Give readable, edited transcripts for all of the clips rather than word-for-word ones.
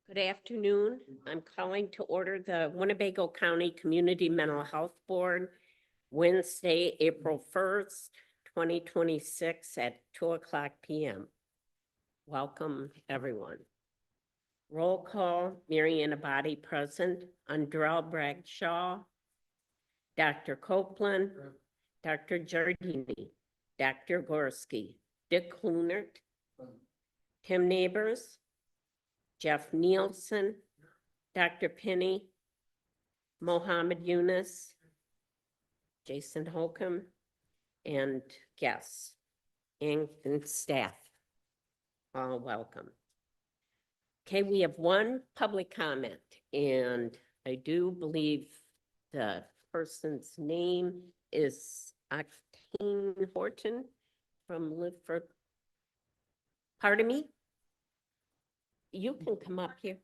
Good afternoon. I'm calling to order the Winnebago County Community Mental Health Board, Wednesday, April 1st, 2026 at 2:00 p.m. Welcome, everyone. Roll call, Marion Abadi present, Andrell Bradshaw, Dr. Copeland, Dr. Giardini, Dr. Gorski, Dick Clunert, Tim Neighbors, Jeff Nielsen, Dr. Penny, Mohammed Yunus, Jason Holcomb, and guests and staff. All welcome. Okay, we have one public comment, and I do believe the person's name is Octane Horton from Lifford. Pardon me? You can come up here.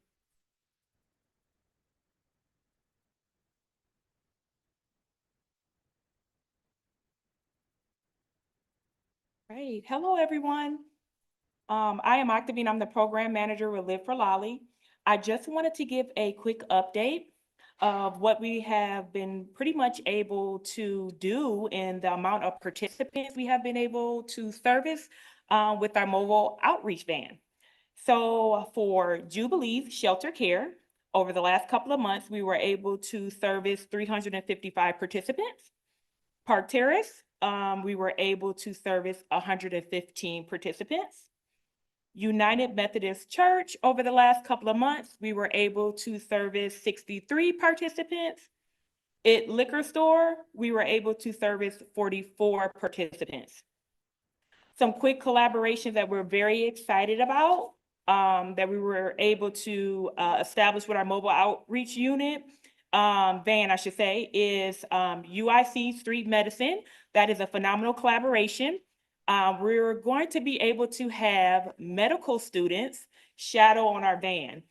Great. Hello, everyone. I am Octavine. I'm the program manager with Live for Lolly. I just wanted to give a quick update of what we have been pretty much able to do in the amount of participants we have been able to service with our mobile outreach van. So for Jubilee's Shelter Care, over the last couple of months, we were able to service 355 participants. Park Terrace, we were able to service 115 participants. United Methodist Church, over the last couple of months, we were able to service 63 participants. At Liquor Store, we were able to service 44 participants. Some quick collaborations that we're very excited about, that we were able to establish with our mobile outreach unit, van, I should say, is UIC Street Medicine. That is a phenomenal collaboration. We're going to be able to have medical students shadow on our van.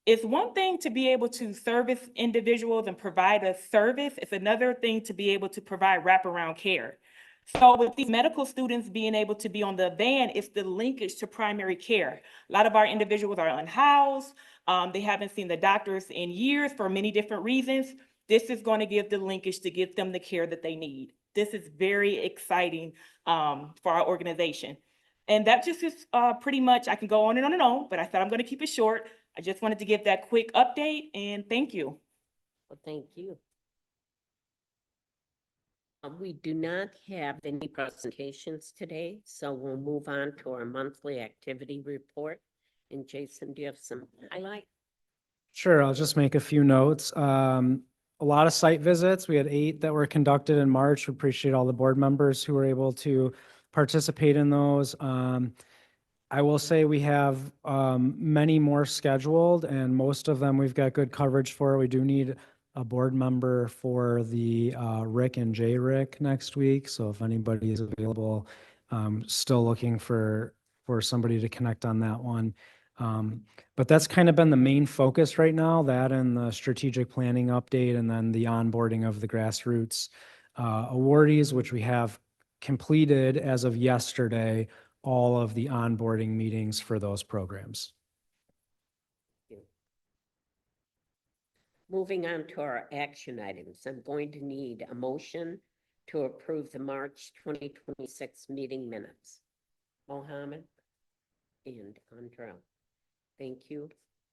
It's one thing to be able to service individuals and provide a service. It's another thing to be able to provide wraparound care. So with these medical students being able to be on the van, it's the linkage to primary care. A lot of our individuals are unhoused. They haven't seen the doctors in years for many different reasons. This is going to give the linkage to give them the care that they need. This is very exciting for our organization. And that just is pretty much, I can go on and on, but I thought I'm going to keep it short. I just wanted to give that quick update and thank you. Well, thank you. We do not have any presentations today, so we'll move on to our monthly activity report. And Jason, do you have some highlights? Sure, I'll just make a few notes. A lot of site visits. We had 8 that were conducted in March. We appreciate all the board members who were able to participate in those. I will say we have many more scheduled, and most of them we've got good coverage for. We do need a board member for the Rick and J Rick next week. So if anybody is available, still looking for somebody to connect on that one. But that's kind of been the main focus right now, that and the strategic planning update, and then the onboarding of the grassroots awardees, which we have completed as of yesterday, all of the onboarding meetings for those programs. Moving on to our action items, I'm going to need a motion to approve the March 2026 meeting minutes. Mohammed and Andrew. Thank you.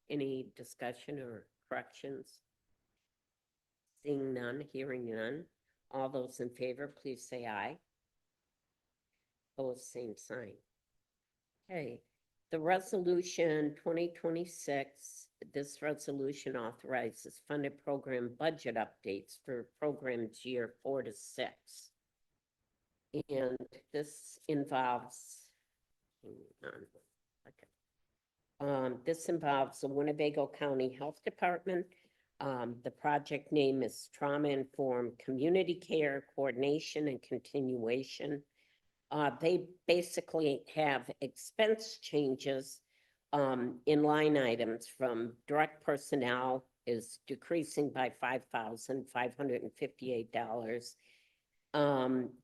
Any discussion or corrections? Seeing none, hearing none. All those in favor, please say aye. Opposed, same sign. Okay, the resolution 2026, this resolution authorizes funded program budget updates for programs year 4 to 6. And this involves, the Winnebago County Health Department. The project name is Trauma Informed Community Care Coordination and Continuation. They basically have expense changes in line items from direct personnel is decreasing by $5,558.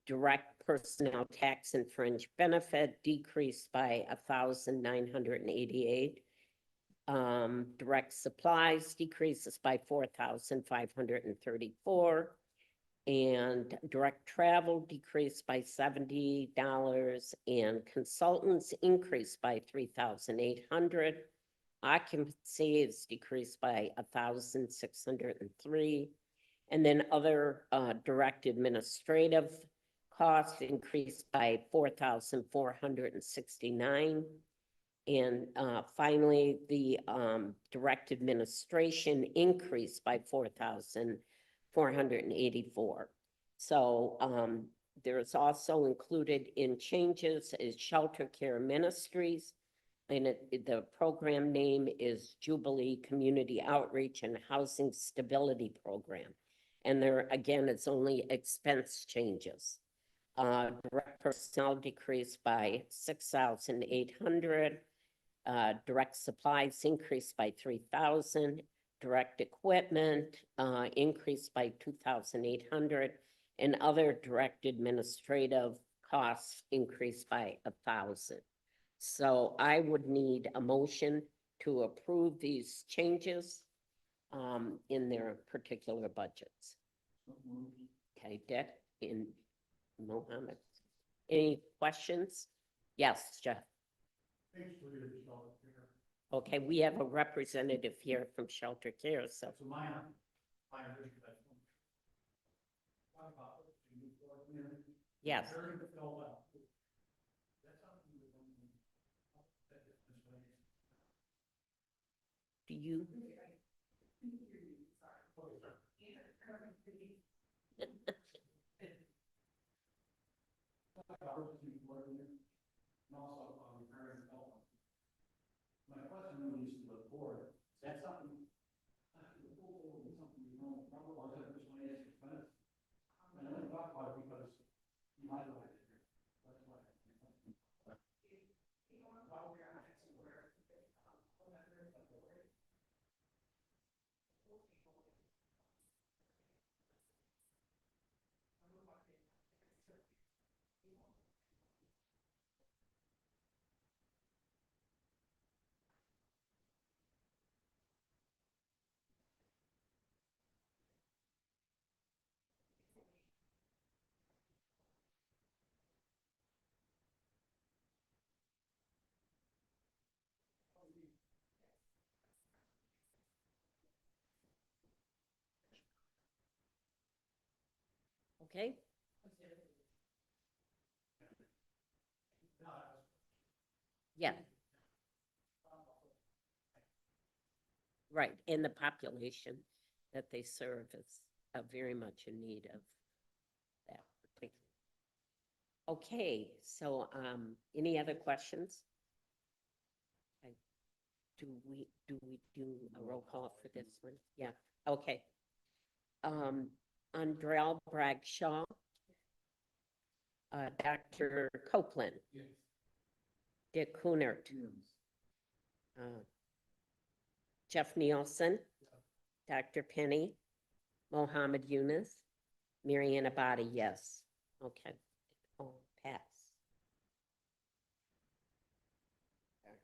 Direct personnel tax and fringe benefit decreased by $1,988. Direct supplies decreases by 4,534. And direct travel decreased by $70 and consultants increased by 3,800. Occupancy is decreased by 1,603. And then other direct administrative costs increased by 4,469. And finally, the direct administration increased by 4,484. So there's also included in changes is Shelter Care Ministries. And the program name is Jubilee Community Outreach and Housing Stability Program. And there, again, it's only expense changes. Direct personnel decreased by 6,800. Direct supplies increased by 3,000. Direct equipment increased by 2,800. And other direct administrative costs increased by 1,000. So I would need a motion to approve these changes in their particular budgets. Okay, Dick and Mohammed. Any questions? Yes, Jeff. Okay, we have a representative here from Shelter Care, so. Yes. Do you? My question really is to the board, is that something, you know, probably was it this way as expense? I only talk about it because you highlighted it here. That's why. Okay. Yeah. Right, and the population that they serve is very much in need of that. Okay, so any other questions? Okay. Do we do a roll call for this one? Yeah, okay. Andrell Bragshaw. Dr. Copeland. Yes. Dick Kunert. Jeff Nielsen. Dr. Penny. Mohammed Yunus. Mariana Abadi, yes. Okay. All pass. All right.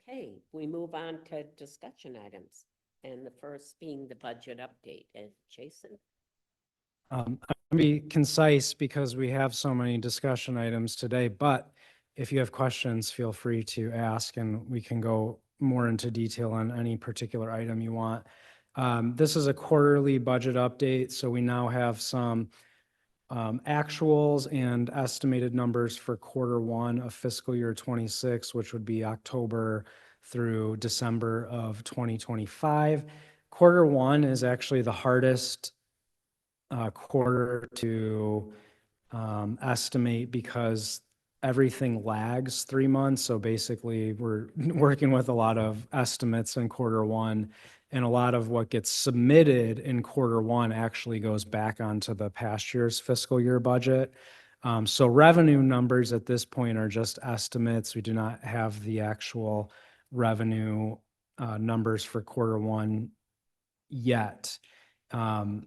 Okay, we move on to discussion items. And the first being the budget update. And Jason? I'm gonna be concise because we have so many discussion items today, but if you have questions, feel free to ask and we can go more into detail on any particular item you want. This is a quarterly budget update, so we now have some actuals and estimated numbers for quarter one of fiscal year 26, which would be October through December of 2025. Quarter one is actually the hardest quarter to estimate because everything lags 3 months. So basically, we're working with a lot of estimates in quarter one, and a lot of what gets submitted in quarter one actually goes back onto the past year's fiscal year budget. So revenue numbers at this point are just estimates. We do not have the actual revenue numbers for quarter one yet. On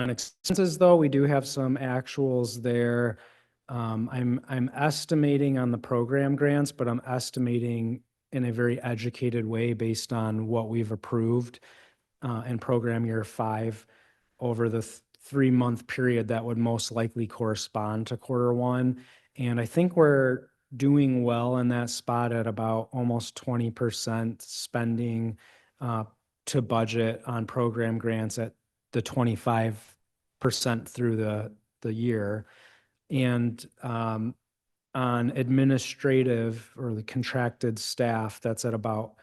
expenses, though, we do have some actuals there. I'm estimating on the program grants, but I'm estimating in a very educated way based on what we've approved in program year 5 over the 3-month period that would most likely correspond to Q1. And I think we're doing well in that spot at about almost 20% spending to budget on program grants at the 25% through the year. And on administrative or the contracted staff, that's at about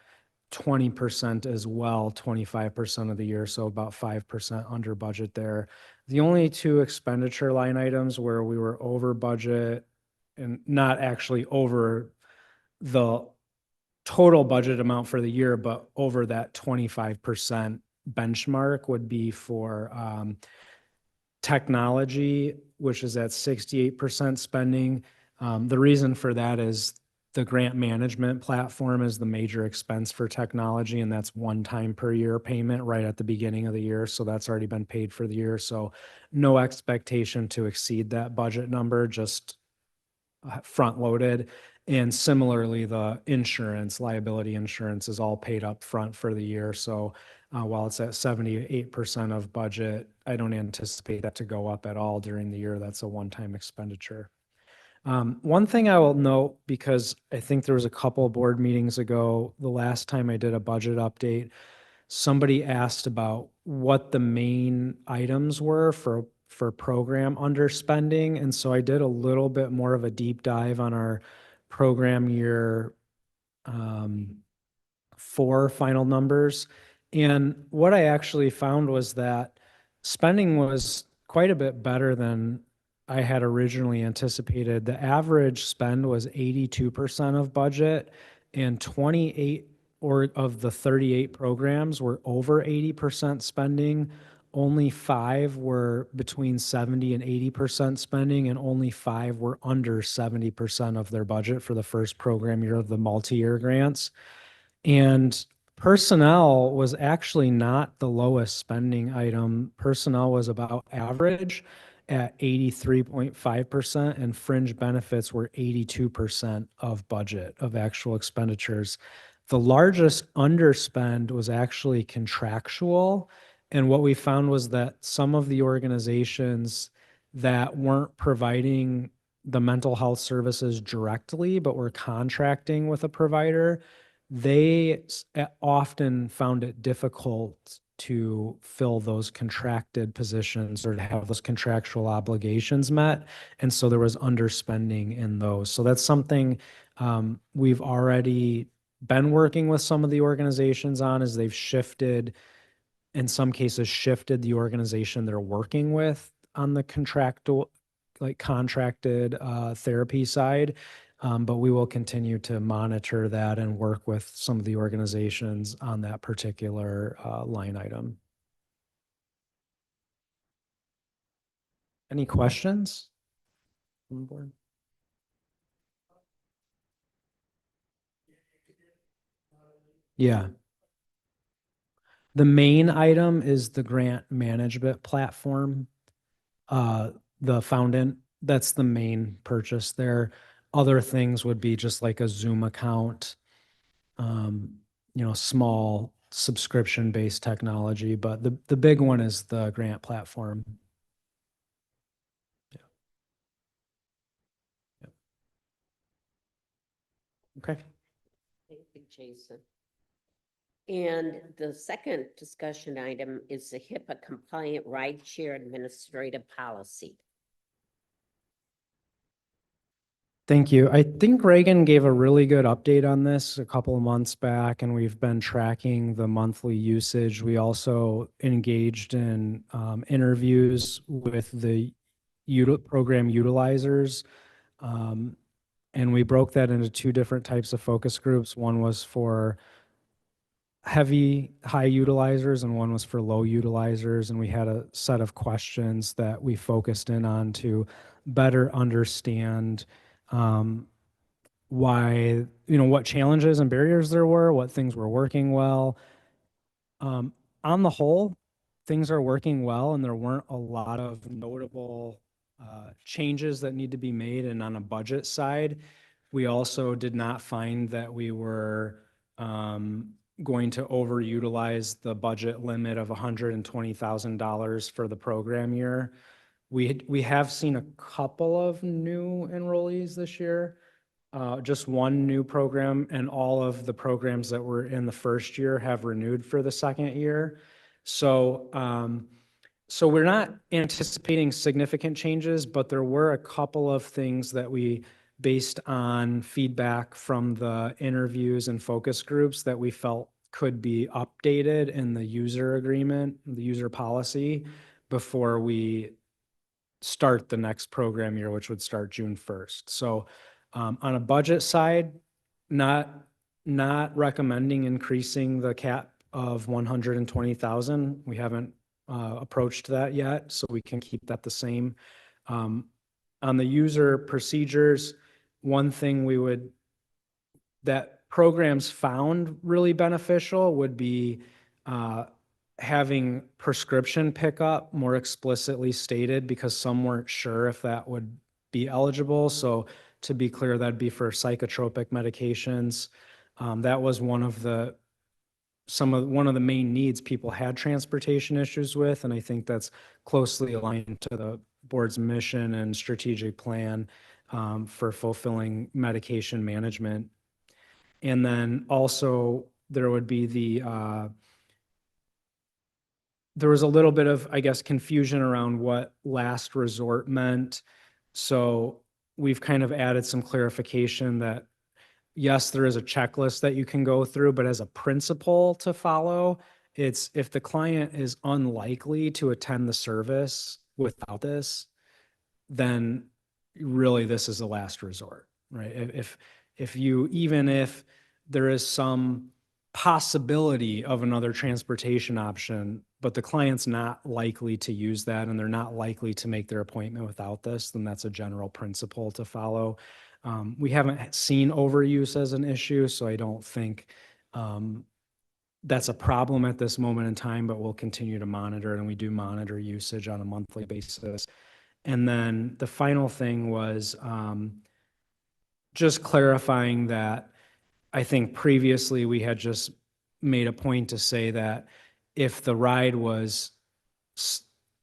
20% as well, 25% of the year, so about 5% under budget there. The only two expenditure line items where we were over budget and not actually over the total budget amount for the year, but over that 25% benchmark would be for technology, which is at 68% spending. The reason for that is the grant management platform is the major expense for technology, and that's one time per year payment right at the beginning of the year. So that's already been paid for the year. So no expectation to exceed that budget number, just front loaded. And similarly, the insurance, liability insurance is all paid up front for the year. So while it's at 78% of budget, I don't anticipate that to go up at all during the year. That's a one-time expenditure. One thing I will note, because I think there was a couple of board meetings ago, the last time I did a budget update, somebody asked about what the main items were for program underspending. And so I did a little bit more of a deep dive on our program year 4 final numbers. And what I actually found was that spending was quite a bit better than I had originally anticipated. The average spend was 82% of budget, and 28 of the 38 programs were over 80% spending. Only 5 were between 70 and 80% spending, and only 5 were under 70% of their budget for the first program year of the multi-year grants. And personnel was actually not the lowest spending item. Personnel was about average at 83.5%, and fringe benefits were 82% of budget of actual expenditures. The largest underspend was actually contractual. And what we found was that some of the organizations that weren't providing the mental health services directly, but were contracting with a provider, they often found it difficult to fill those contracted positions or to have those contractual obligations met. And so there was underspending in those. So that's something we've already been working with some of the organizations on, as they've shifted, in some cases, shifted the organization they're working with on the contractual, like contracted therapy side. But we will continue to monitor that and work with some of the organizations on that particular line item. Any questions on the board? Yeah. The main item is the grant management platform. The Foundant, that's the main purchase there. Other things would be just like a Zoom account, small subscription-based technology, but the big one is the grant platform. Yeah. Yep. Okay. Thank you, Jason. And the second discussion item is the HIPAA compliant rideshare administrative policy. Thank you. I think Reagan gave a really good update on this a couple of months back, and we've been tracking the monthly usage. We also engaged in interviews with the program utilizers, and we broke that into 2 different types of focus groups. One was for high utilizers, and one was for low utilizers. And we had a set of questions that we focused in on to better understand why, what challenges and barriers there were, what things were working well. On the whole, things are working well, and there weren't a lot of notable changes that need to be made. And on a budget side, we also did not find that we were going to overutilize the budget limit of $120,000 for the program year. We have seen a couple of new enrollees this year, just one new program, and all of the programs that were in the first year have renewed for the second year. So, so we're not anticipating significant changes, but there were a couple of things that we, based on feedback from the interviews and focus groups, that we felt could be updated in the user agreement, the user policy, before we start the next program year, which would start June 1st. So on a budget side, not recommending increasing the cap of 120,000. We haven't approached that yet, so we can keep that the same. On the user procedures, one thing that programs found really beneficial would be having prescription pickup more explicitly stated, because some weren't sure if that would be eligible. So to be clear, that'd be for psychotropic medications. That was one of the main needs people had transportation issues with, and I think that's closely aligned to the board's mission and strategic plan for fulfilling medication management. And then also there would be there was a little bit of, I guess, confusion around what last resort meant. So we've kind of added some clarification that, yes, there is a checklist that you can go through, but as a principle to follow, it's if the client is unlikely to attend the service without this, then really this is a last resort, right? Even if there is some possibility of another transportation option, but the client's not likely to use that and they're not likely to make their appointment without this, then that's a general principle to follow. We haven't seen overuse as an issue, so I don't think that's a problem at this moment in time, but we'll continue to monitor it, and we do monitor usage on a monthly basis. And then the final thing was just clarifying that I think previously we had just made a point to say that if the ride was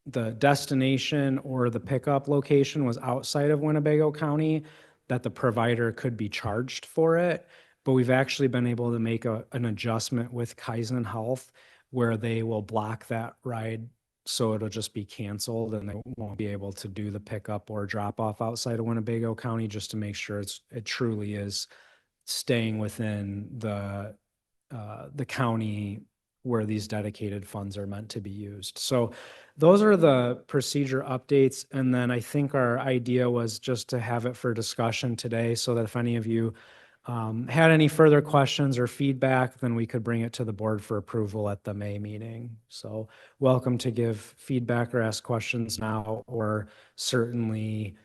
the destination or the pickup location was outside of Winnebago County, that the provider could be charged for it. But we've actually been able to make an adjustment with Kaizen Health where they will block that ride, so it'll just be canceled and they won't be able to do the pickup or drop off outside of Winnebago County, just to make sure it truly is staying within the county where these dedicated funds are meant to be used. So those are the procedure updates. And then I think our idea was just to have it for discussion today, so that if any of you had any further questions or feedback, then we could bring it to the board for approval at the May meeting. So welcome to give feedback or ask questions now, or certainly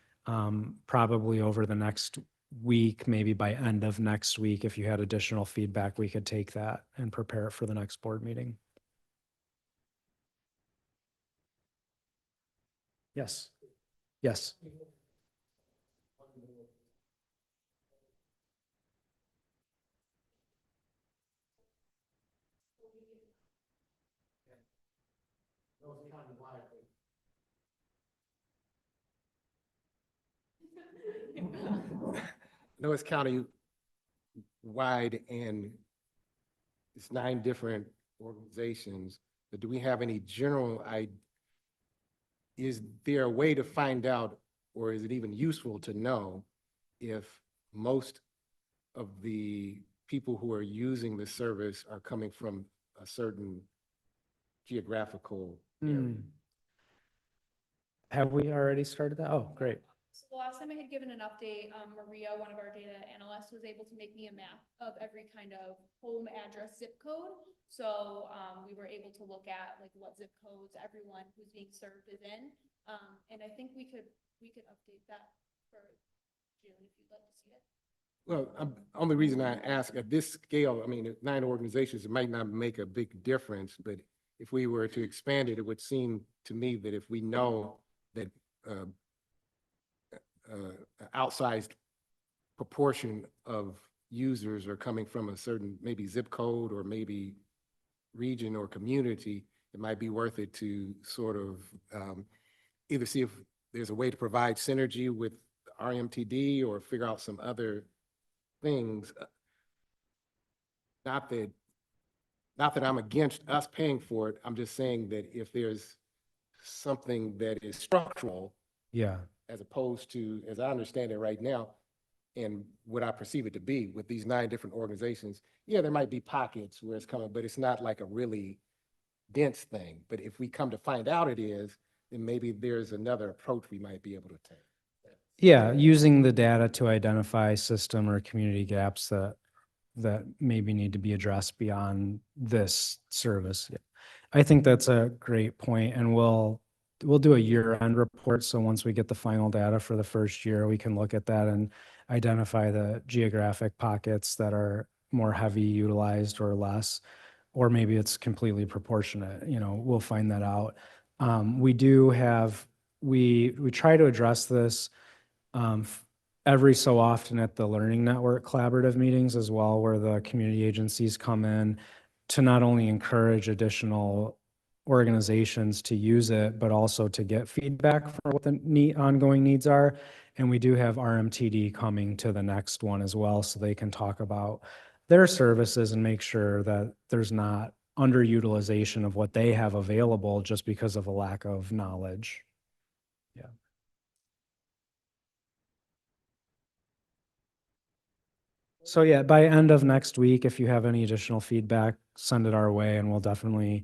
probably over the next week, maybe by end of next week, if you had additional feedback, we could take that and prepare it for the next board meeting. Yes. Yes. No, it's county wide and it's 9 different organizations, but do we have any general is there a way to find out, or is it even useful to know if most of the people who are using the service are coming from a certain geographical area? Have we already started that? Oh, great. So the last time I had given an update, Maria, one of our data analysts, was able to make me a map of every kind of home address zip code. So we were able to look at like what zip codes everyone who's being served is in. And I think we could update that for June if you'd like to see it. Well, only reason I ask at this scale, I mean, 9 organizations, it might not make a big difference, but if we were to expand it, it would seem to me that if we know that outsized proportion of users are coming from a certain maybe zip code or maybe region or community, it might be worth it to sort of either see if there's a way to provide synergy with RMTD or figure out some other things. Not that, not that I'm against us paying for it. I'm just saying that if there's something that is structural, Yeah. as opposed to, as I understand it right now, and what I perceive it to be with these 9 different organizations, yeah, there might be pockets where it's coming, but it's not like a really dense thing. But if we come to find out it is, then maybe there's another approach we might be able to take. Yeah, using the data to identify system or community gaps that maybe need to be addressed beyond this service. Yeah. I think that's a great point, and we'll do a year-end report. So once we get the final data for the first year, we can look at that and identify the geographic pockets that are more heavy utilized or less, or maybe it's completely proportionate. You know, we'll find that out. We do have, we try to address this every so often at the Learning Network collaborative meetings as well, where the community agencies come in to not only encourage additional organizations to use it, but also to get feedback for what the ongoing needs are. And we do have RMTD coming to the next one as well, so they can talk about their services and make sure that there's not underutilization of what they have available just because of a lack of knowledge. Yeah. So yeah, by end of next week, if you have any additional feedback, send it our way and we'll definitely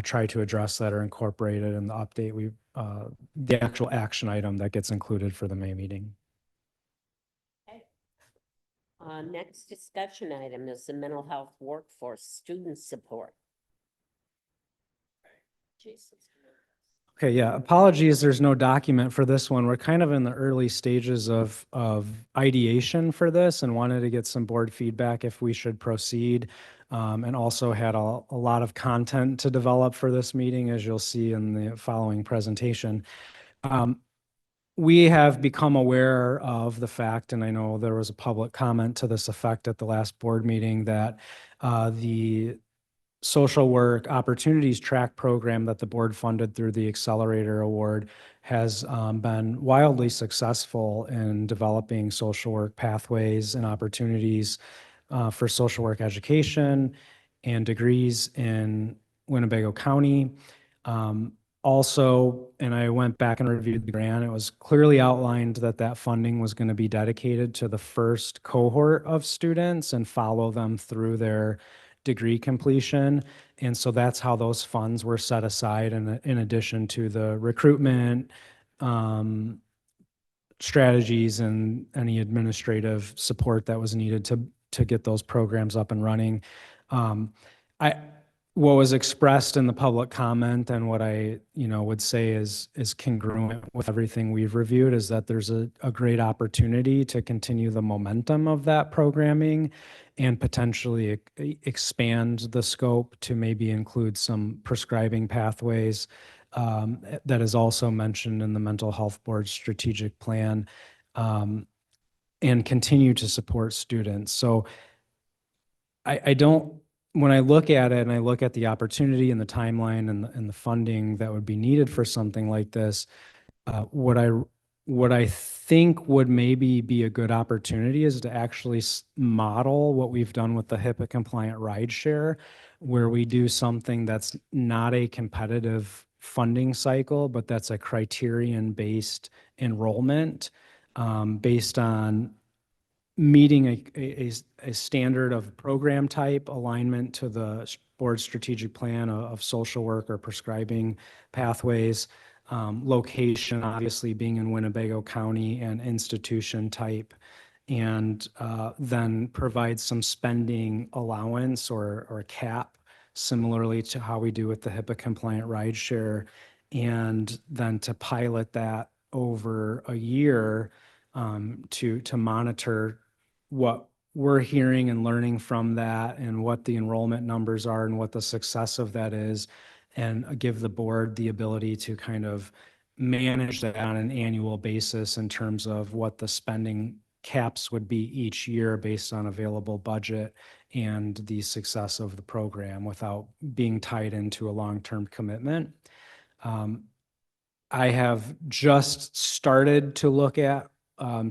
try to address that or incorporate it in the update. The actual action item that gets included for the May meeting. Next discussion item is the mental health workforce student support. Jason's Okay, yeah, apologies, there's no document for this one. We're kind of in the early stages of ideation for this and wanted to get some board feedback if we should proceed. And also had a lot of content to develop for this meeting, as you'll see in the following presentation. We have become aware of the fact, and I know there was a public comment to this effect at the last board meeting, that the social work opportunities track program that the board funded through the Accelerator Award has been wildly successful in developing social work pathways and opportunities for social work education and degrees in Winnebago County. Also, and I went back and reviewed the grant, it was clearly outlined that that funding was going to be dedicated to the first cohort of students and follow them through their degree completion. And so that's how those funds were set aside, in addition to the recruitment strategies and any administrative support that was needed to get those programs up and running. What was expressed in the public comment and what I, would say is congruent with everything we've reviewed is that there's a great opportunity to continue the momentum of that programming and potentially expand the scope to maybe include some prescribing pathways that is also mentioned in the Mental Health Board's strategic plan, and continue to support students. So I don't, when I look at it and I look at the opportunity and the timeline and the funding that would be needed for something like this, what I think would maybe be a good opportunity is to actually model what we've done with the HIPAA compliant rideshare, where we do something that's not a competitive funding cycle, but that's a criterion-based enrollment based on meeting a standard of program type alignment to the board strategic plan of social work or prescribing pathways, location obviously being in Winnebago County, and institution type, and then provide some spending allowance or cap similarly to how we do with the HIPAA compliant rideshare, and then to pilot that over a year to monitor what we're hearing and learning from that and what the enrollment numbers are and what the success of that is, and give the board the ability to kind of manage that on an annual basis in terms of what the spending caps would be each year based on available budget and the success of the program without being tied into a long-term commitment. I have just started to look at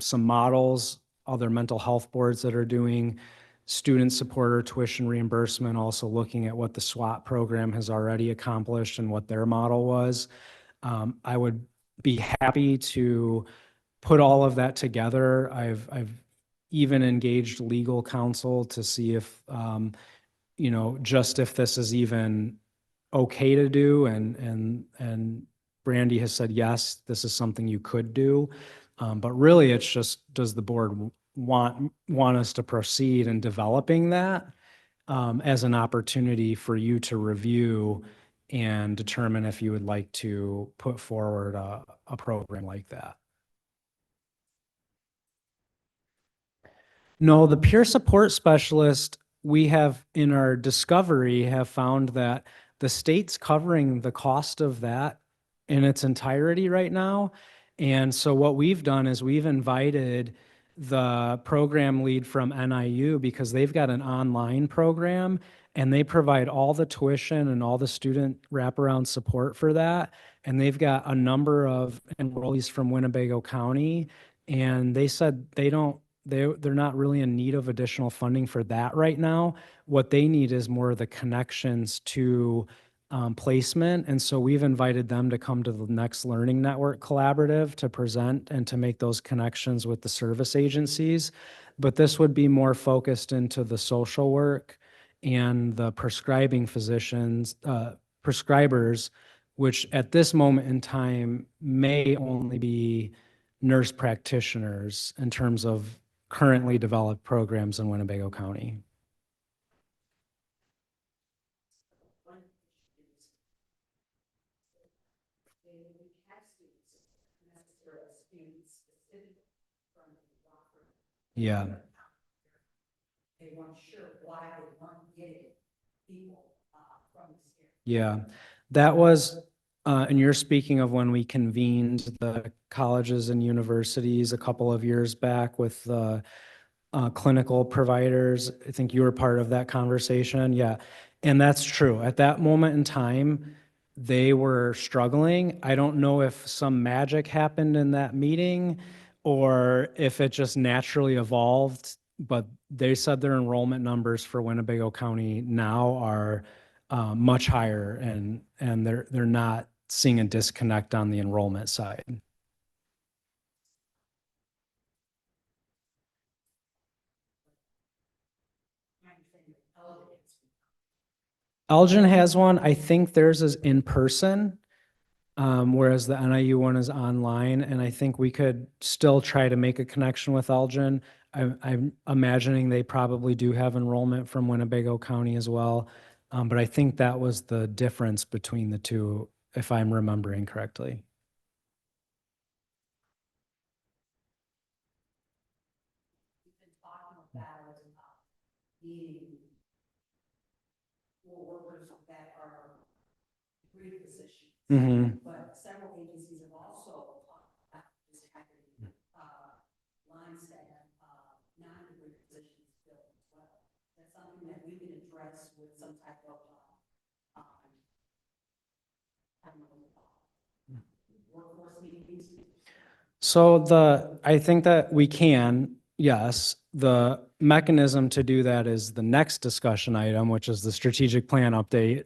some models, other mental health boards that are doing student supporter tuition reimbursement, also looking at what the SWAT program has already accomplished and what their model was. I would be happy to put all of that together. I've even engaged legal counsel to see if, just if this is even okay to do, and Brandy has said, yes, this is something you could do. But really, it's just, does the board want us to proceed in developing that as an opportunity for you to review and determine if you would like to put forward a program like that? No, the peer support specialist, we have in our discovery have found that the state's covering the cost of that in its entirety right now. And so what we've done is we've invited the program lead from NIU, because they've got an online program and they provide all the tuition and all the student wraparound support for that. And they've got a number of enrollees from Winnebago County. And they said they're not really in need of additional funding for that right now. What they need is more of the connections to placement. And so we've invited them to come to the Next Learning Network Collaborative to present and to make those connections with the service agencies. But this would be more focused into the social work and the prescribing physicians, prescribers, which at this moment in time may only be nurse practitioners in terms of currently developed programs in Winnebago County. Yeah. They weren't sure why they weren't getting people from this area. Yeah, that was, and you're speaking of when we convened the colleges and universities a couple of years back with the clinical providers. I think you were part of that conversation. Yeah. And that's true. At that moment in time, they were struggling. I don't know if some magic happened in that meeting or if it just naturally evolved, but they said their enrollment numbers for Winnebago County now are much higher, and they're not seeing a disconnect on the enrollment side. Elgin has one. I think theirs is in person, whereas the NIU one is online. And I think we could still try to make a connection with Elgin. I'm imagining they probably do have enrollment from Winnebago County as well. But I think that was the difference between the two, if I'm remembering correctly. We've been talking about needing more workers that are degree positions. Mm-hmm. But several agencies have also talked about this having lines that have non-degree positions filled as well. That's something that we can address with some type of workforce meetings. So I think that we can, yes. The mechanism to do that is the next discussion item, which is the strategic plan update.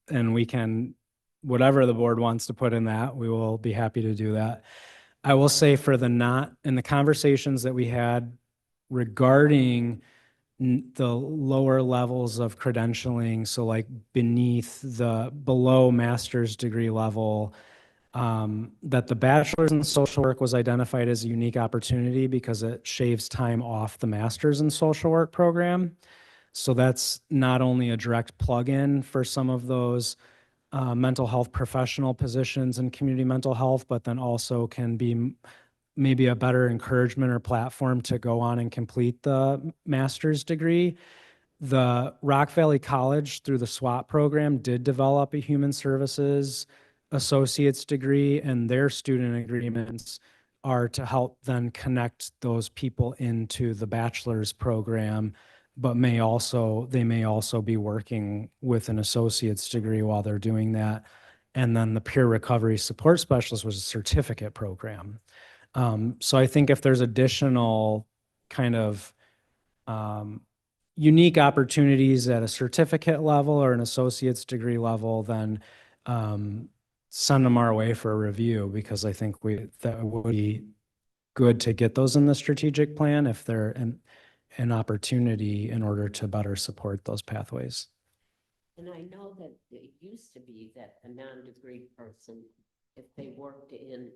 And we can, whatever the board wants to put in that, we will be happy to do that. I will say in the conversations that we had regarding the lower levels of credentialing, so like below master's degree level, that the bachelor's in social work was identified as a unique opportunity because it shaves time off the master's in social work program. So that's not only a direct plug-in for some of those mental health professional positions in community mental health, but then also can be maybe a better encouragement or platform to go on and complete the master's degree. The Rock Valley College, through the SWAT program, did develop a human services associate's degree and their student agreements are to help then connect those people into the bachelor's program, but they may also be working with an associate's degree while they're doing that. And then the peer recovery support specialist was a certificate program. So I think if there's additional kind of unique opportunities at a certificate level or an associate's degree level, then send them our way for a review, because I think that would be good to get those in the strategic plan if they're an opportunity in order to better support those pathways. And I know that it used to be that a non-degree person, if they worked in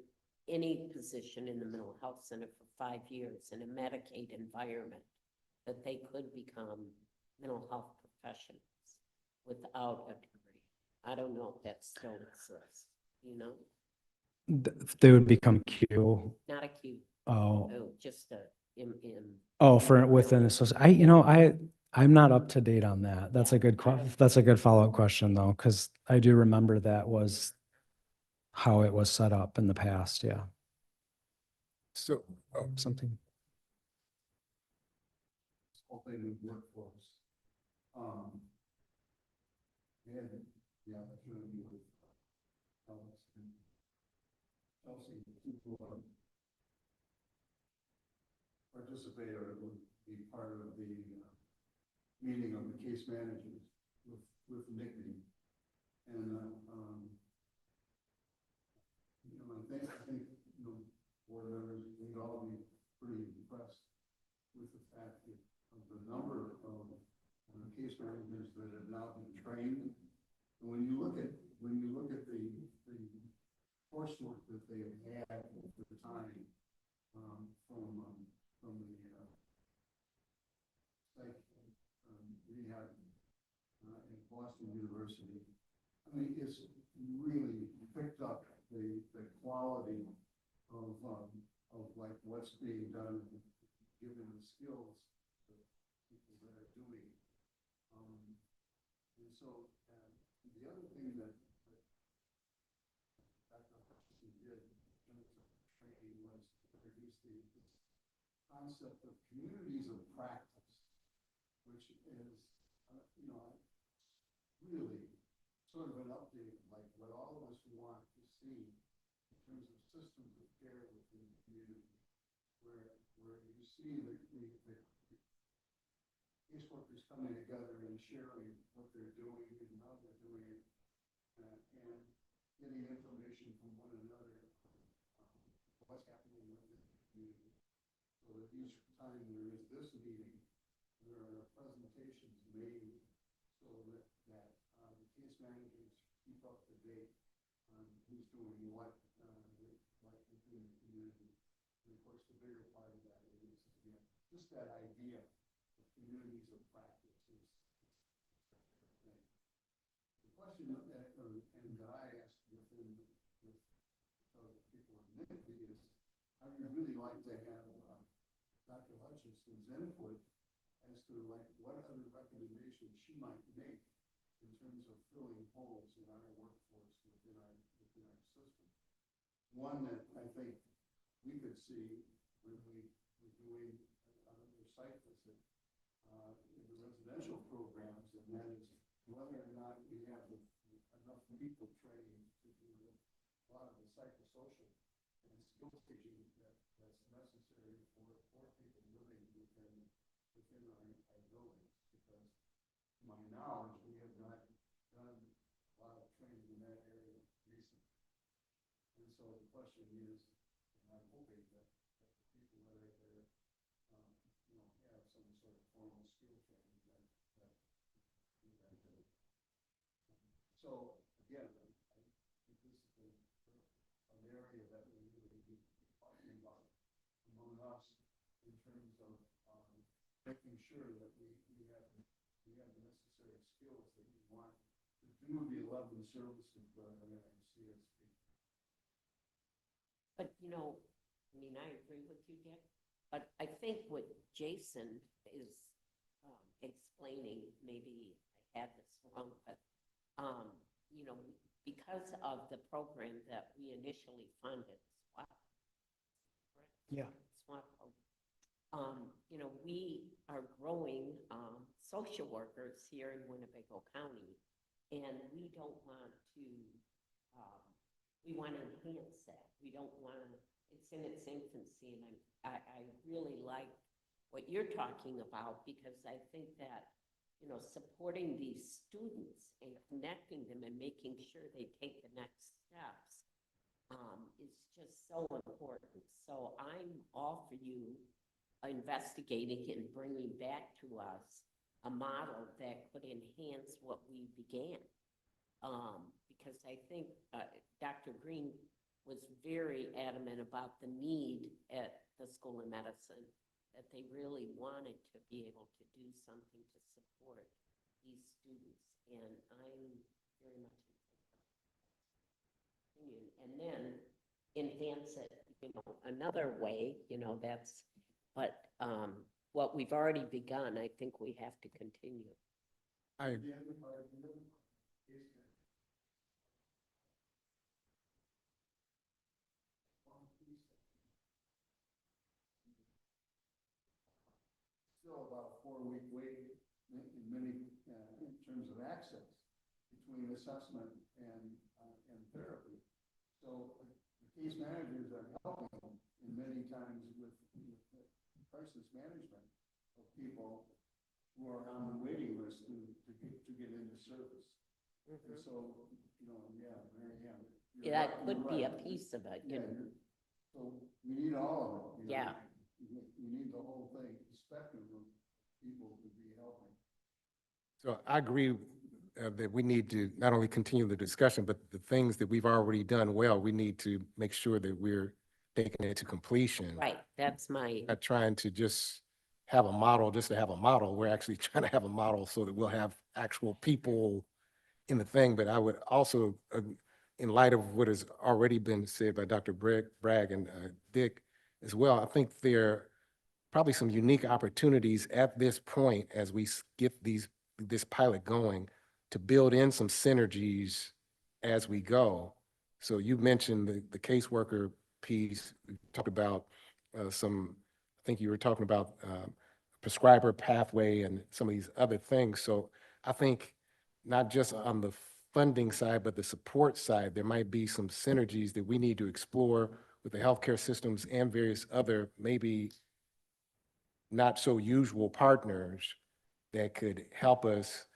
any position in the mental health center for 5 years in a Medicaid environment, that they could become mental health professionals without a degree. I don't know if that still exists, you know, They would become Q. not acute, Oh, just a in. for within associate. I'm not up to date on that. That's a good follow-up question though, because I do remember that was how it was set up in the past. Yeah. So, Something. Open with workforce. We had the opportunity with Alex and Chelsea to participate or be part of the meeting of the case managers with Nicky. And, I think, board members, we'd all be pretty impressed with the fact that of the number of case managers that have now been trained. And when you look at the coursework that they have had over the time from the psych rehab at Boston University, I mean, it's really picked up the quality of like what's being done, given the skills that people that are doing. And so the other thing that Dr. Hutchinson did in terms of training was to introduce the concept of communities of practice, which is, really sort of an update, like what all of us want to see in terms of systems of care within the community, where you see the caseworkers coming together and sharing what they're doing and how they're doing it, and getting information from one another, what's happening within the community. So that each time there is this meeting, there are presentations made so that the case managers keep up to date on who's doing what, like within the community. And of course, the bigger part of that is just that idea of communities of practice is the question that I asked with people in Nicky is, I would really like to have Dr. Hutchinson's input as to like what other recommendations she might make in terms of filling holes in our workforce within our system. One that I think we could see when we were doing another site visit in the residential programs, and that is whether or not we have enough people trained to do a lot of the psychosocial and skill teaching that's necessary for people living within our buildings. Because to my knowledge, we have not done a lot of training in that area recently. And so the question is, and I'm hoping that the people that are there, have some sort of formal skill training that do. So again, I think this is an area that we really need to be talking about among us in terms of making sure that we have the necessary skills that we want to do the 11 services that are in CSP. But, I agree with you, Dick, but I think what Jason is explaining, maybe I had this wrong, but, because of the program that we initially funded, SWAP. Yeah. SWAP program. You know, we are growing, social workers here in Winnebago County, and we don't want to, we want to enhance that. We don't want to, it's in its infancy, and I really like what you're talking about, because I think that, you know, supporting these students and connecting them and making sure they take the next steps, is just so important. So I'm all for you investigating and bringing back to us a model that could enhance what we began. Because I think Dr. Green was very adamant about the need at the School of Medicine, that they really wanted to be able to do something to support these students. And I'm very much in favor of that. And then enhance it, you know, another way, you know, that's, but what we've already begun, I think we have to continue. I, Still about a 4-week wait in many, in terms of access between assessment and therapy. So the case managers are helping in many times with crisis management of people who are on the waiting list to get into service. And so, you know, yeah, Mary Ann. Yeah, that could be a piece of it, you Yeah, know. so we need all of it. You know? Yeah. We need the whole thing, the spectrum of people to be helping. so I agree that we need to not only continue the discussion, but the things that we've already done well, we need to make sure that we're taking it to completion. Right, that's my, Not trying to just have a model just to have a model. We're actually trying to have a model so that we'll have actual people in the thing. But I would also, in light of what has already been said by Dr. Bragg and Dick as well, I think there are probably some unique opportunities at this point as we get this pilot going to build in some synergies as we go. So you mentioned the caseworker piece. We talked about I think you were talking about prescriber pathway and some of these other things. So I think not just on the funding side, but the support side, there might be some synergies that we need to explore with the healthcare systems and various other maybe not so usual partners that could help us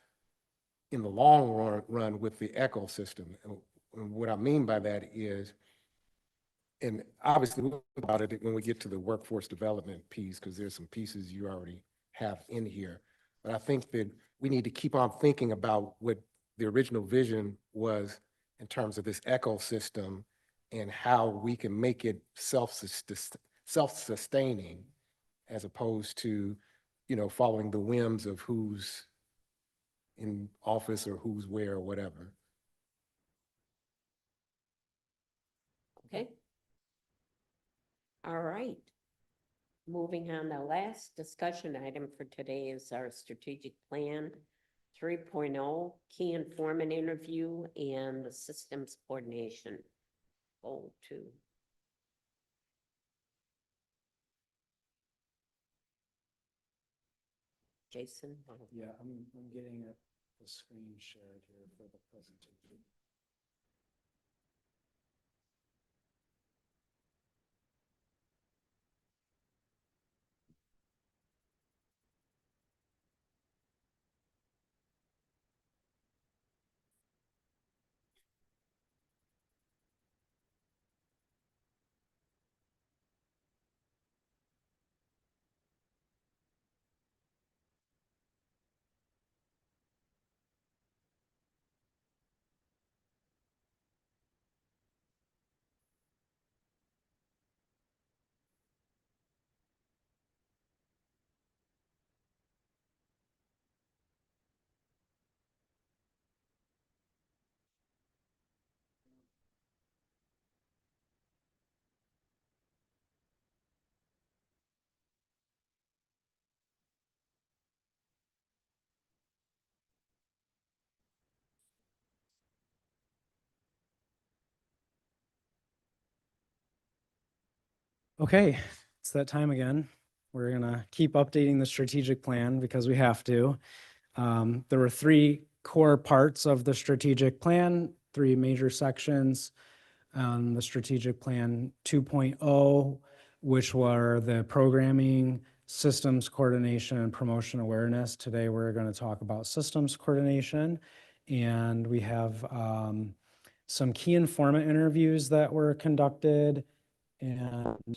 in the long run with the ecosystem. And what I mean by that is, and obviously we'll talk about it when we get to the workforce development piece, because there's some pieces you already have in here. But I think that we need to keep on thinking about what the original vision was in terms of this ecosystem and how we can make it self-sustaining as opposed to, you know, following the whims of who's in office or who's where or whatever. okay. All right. Moving on, the last discussion item for today is our strategic plan 3.0, key informant interview and the systems coordination. Goal 2. Jason? Yeah, I'm getting the screen shared here for the presentation. Okay, it's that time again. We're gonna keep updating the strategic plan because we have to. There were three core parts of the strategic plan, three major sections. The strategic plan 2.0, which were the programming, systems coordination, and promotion awareness. Today, we're going to talk about systems coordination. And we have some key informant interviews that were conducted. And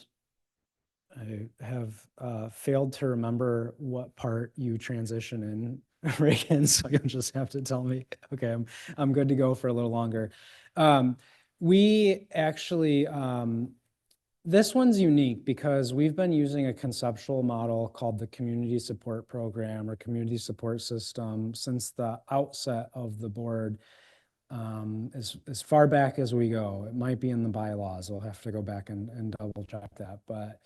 I have failed to remember what part you transition in, Reagan, so you'll just have to tell me. Okay, I'm good to go for a little longer. We actually, this one's unique because we've been using a conceptual model called the Community Support Program or Community Support System since the outset of the board. As far back as we go. It might be in the bylaws. We'll have to go back and double check that. But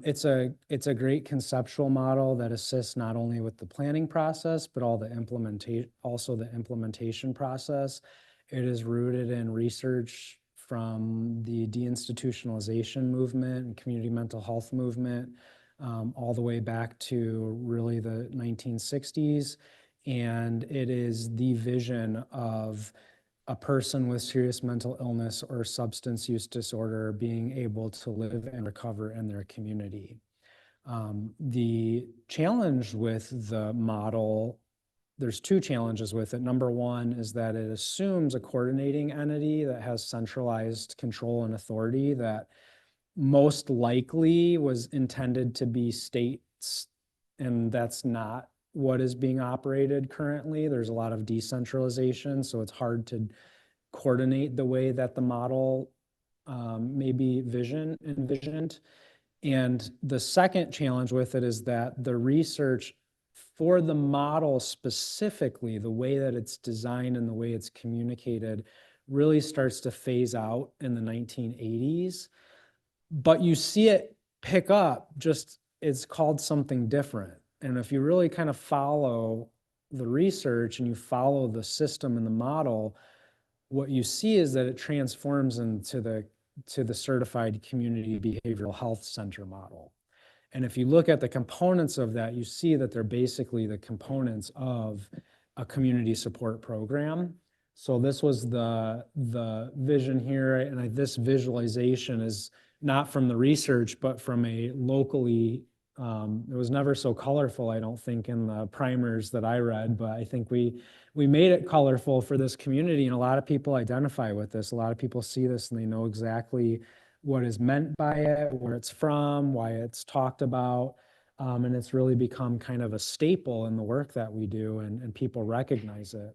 it's a great conceptual model that assists not only with the planning process, but also the implementation process. It is rooted in research from the deinstitutionalization movement and community mental health movement, all the way back to really the 1960s. And it is the vision of a person with serious mental illness or substance use disorder being able to live and recover in their community. The challenge with the model, there's two challenges with it. Number one is that it assumes a coordinating entity that has centralized control and authority that most likely was intended to be states, and that's not what is being operated currently. There's a lot of decentralization, so it's hard to coordinate the way that the model may be envisioned. And the second challenge with it is that the research for the model specifically, the way that it's designed and the way it's communicated, really starts to phase out in the 1980s. But you see it pick up, just it's called something different. And if you really kind of follow the research and you follow the system and the model, what you see is that it transforms into the certified community behavioral health center model. And if you look at the components of that, you see that they're basically the components of a community support program. So this was the vision here, and this visualization is not from the research, but from a locally, it was never so colorful, I don't think, in the primers that I read, but I think we made it colorful for this community, and a lot of people identify with this. A lot of people see this and they know exactly what is meant by it, where it's from, why it's talked about, and it's really become kind of a staple in the work that we do, and people recognize it.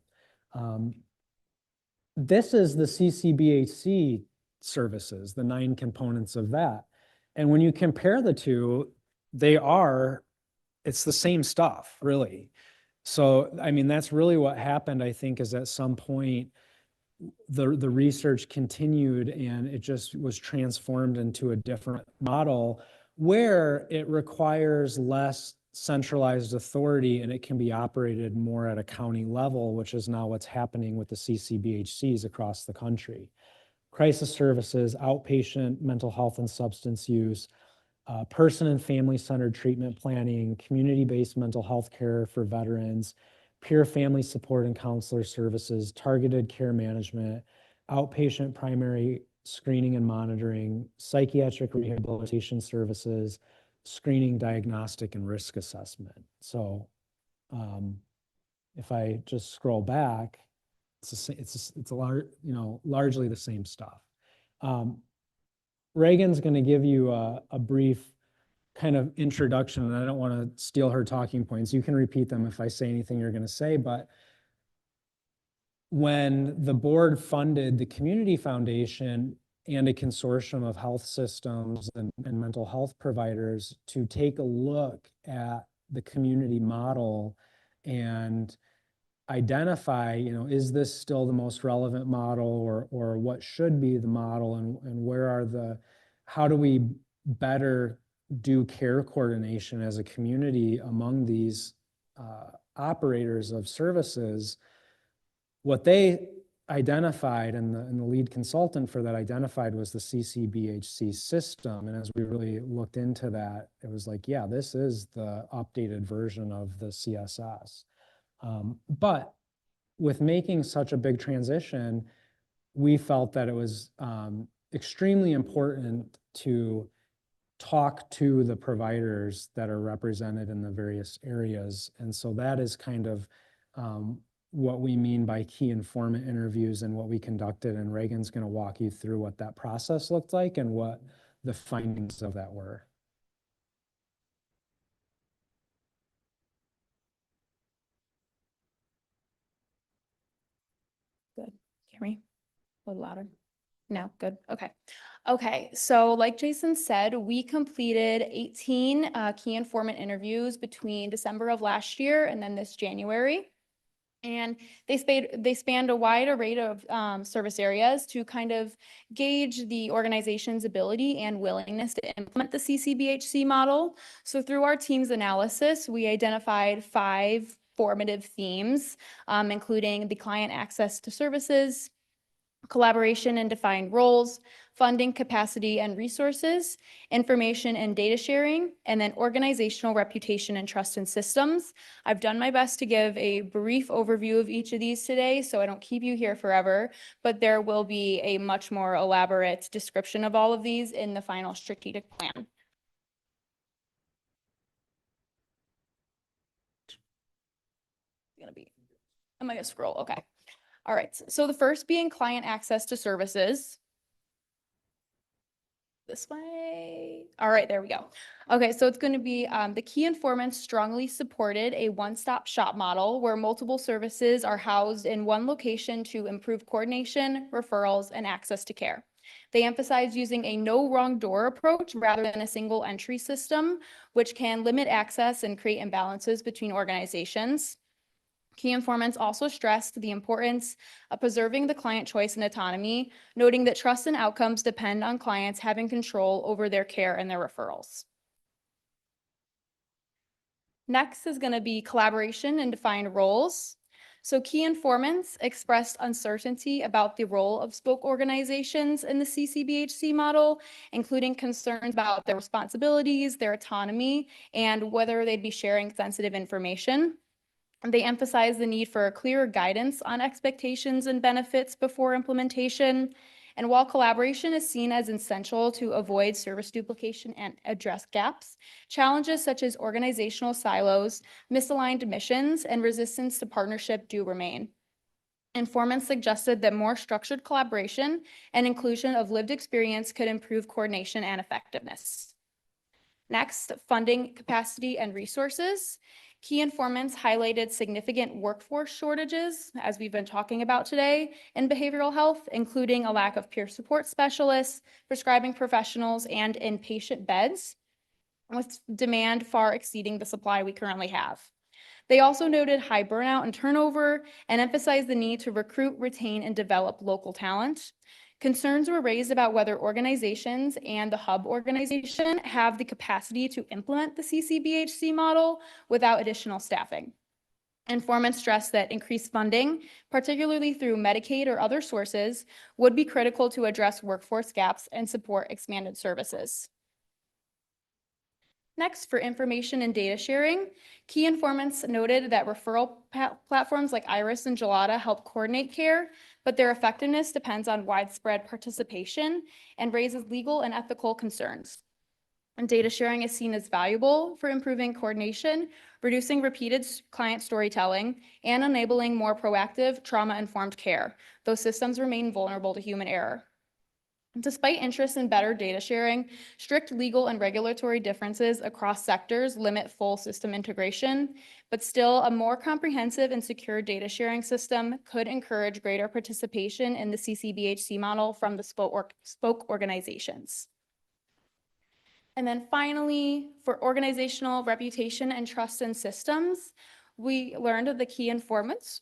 This is the CCBHC services, the 9 components of that. And when you compare the two, it's the same stuff, really. So, I mean, that's really what happened, I think, is at some point, the research continued and it just was transformed into a different model where it requires less centralized authority and it can be operated more at a county level, which is now what's happening with the CCBHCs across the country. Crisis services, outpatient mental health and substance use, person and family-centered treatment planning, community-based mental health care for veterans, peer family support and counselor services, targeted care management, outpatient primary screening and monitoring, psychiatric rehabilitation services, screening, diagnostic, and risk assessment. So if I just scroll back, it's largely the same stuff. Reagan's going to give you a brief kind of introduction, and I don't want to steal her talking points. You can repeat them if I say anything you're going to say, but when the board funded the Community Foundation and a consortium of health systems and mental health providers to take a look at the community model and identify, is this still the most relevant model, or what should be the model, and how do we better do care coordination as a community among these operators of services? What they identified and the lead consultant for that identified was the CCBHC system. And as we really looked into that, it was like, yeah, this is the updated version of the CSS. But with making such a big transition, we felt that it was extremely important to talk to the providers that are represented in the various areas. And so that is kind of what we mean by key informant interviews and what we conducted. And Reagan's going to walk you through what that process looked like and what the findings of that were. Good. Hear me? A little louder. No, good. Okay. Okay. So like Jason said, we completed 18 key informant interviews between December of last year and then this January. And they spanned a wide array of service areas to kind of gauge the organization's ability and willingness to implement the CCBHC model. So through our team's analysis, we identified 5 formative themes, including the client access to services, collaboration and defined roles, funding capacity and resources, information and data sharing, and then organizational reputation and trust in systems. I've done my best to give a brief overview of each of these today, so I don't keep you here forever, but there will be a much more elaborate description of all of these in the final strategic plan. Am I gonna scroll? Okay. All right, so the first being client access to services. This way. All right, there we go. Okay, so it's going to be the key informants strongly supported a one-stop shop model where multiple services are housed in one location to improve coordination, referrals, and access to care. They emphasize using a no wrong door approach rather than a single entry system, which can limit access and create imbalances between organizations. Key informants also stressed the importance of preserving the client choice and autonomy, noting that trust and outcomes depend on clients having control over their care and their referrals. Next is going to be collaboration and defined roles. So key informants expressed uncertainty about the role of spoke organizations in the CCBHC model, including concerns about their responsibilities, their autonomy, and whether they'd be sharing sensitive information. They emphasize the need for clearer guidance on expectations and benefits before implementation. And while collaboration is seen as essential to avoid service duplication and address gaps, challenges such as organizational silos, misaligned missions, and resistance to partnership do remain. Informants suggested that more structured collaboration and inclusion of lived experience could improve coordination and effectiveness. Next, funding capacity and resources. Key informants highlighted significant workforce shortages, as we've been talking about today, in behavioral health, including a lack of peer support specialists, prescribing professionals, and inpatient beds, with demand far exceeding the supply we currently have. They also noted high burnout and turnover and emphasized the need to recruit, retain, and develop local talent. Concerns were raised about whether organizations and the hub organization have the capacity to implement the CCBHC model without additional staffing. Informants stressed that increased funding, particularly through Medicaid or other sources, would be critical to address workforce gaps and support expanded services. Next, for information and data sharing, key informants noted that referral platforms like Iris and Gelada help coordinate care, but their effectiveness depends on widespread participation and raises legal and ethical concerns. And data sharing is seen as valuable for improving coordination, reducing repeated client storytelling, and enabling more proactive, trauma-informed care. Those systems remain vulnerable to human error. Despite interest in better data sharing, strict legal and regulatory differences across sectors limit full system integration, but still a more comprehensive and secure data sharing system could encourage greater participation in the CCBHC model from the spoke organizations. And then finally, for organizational reputation and trust in systems, we learned of the key informants.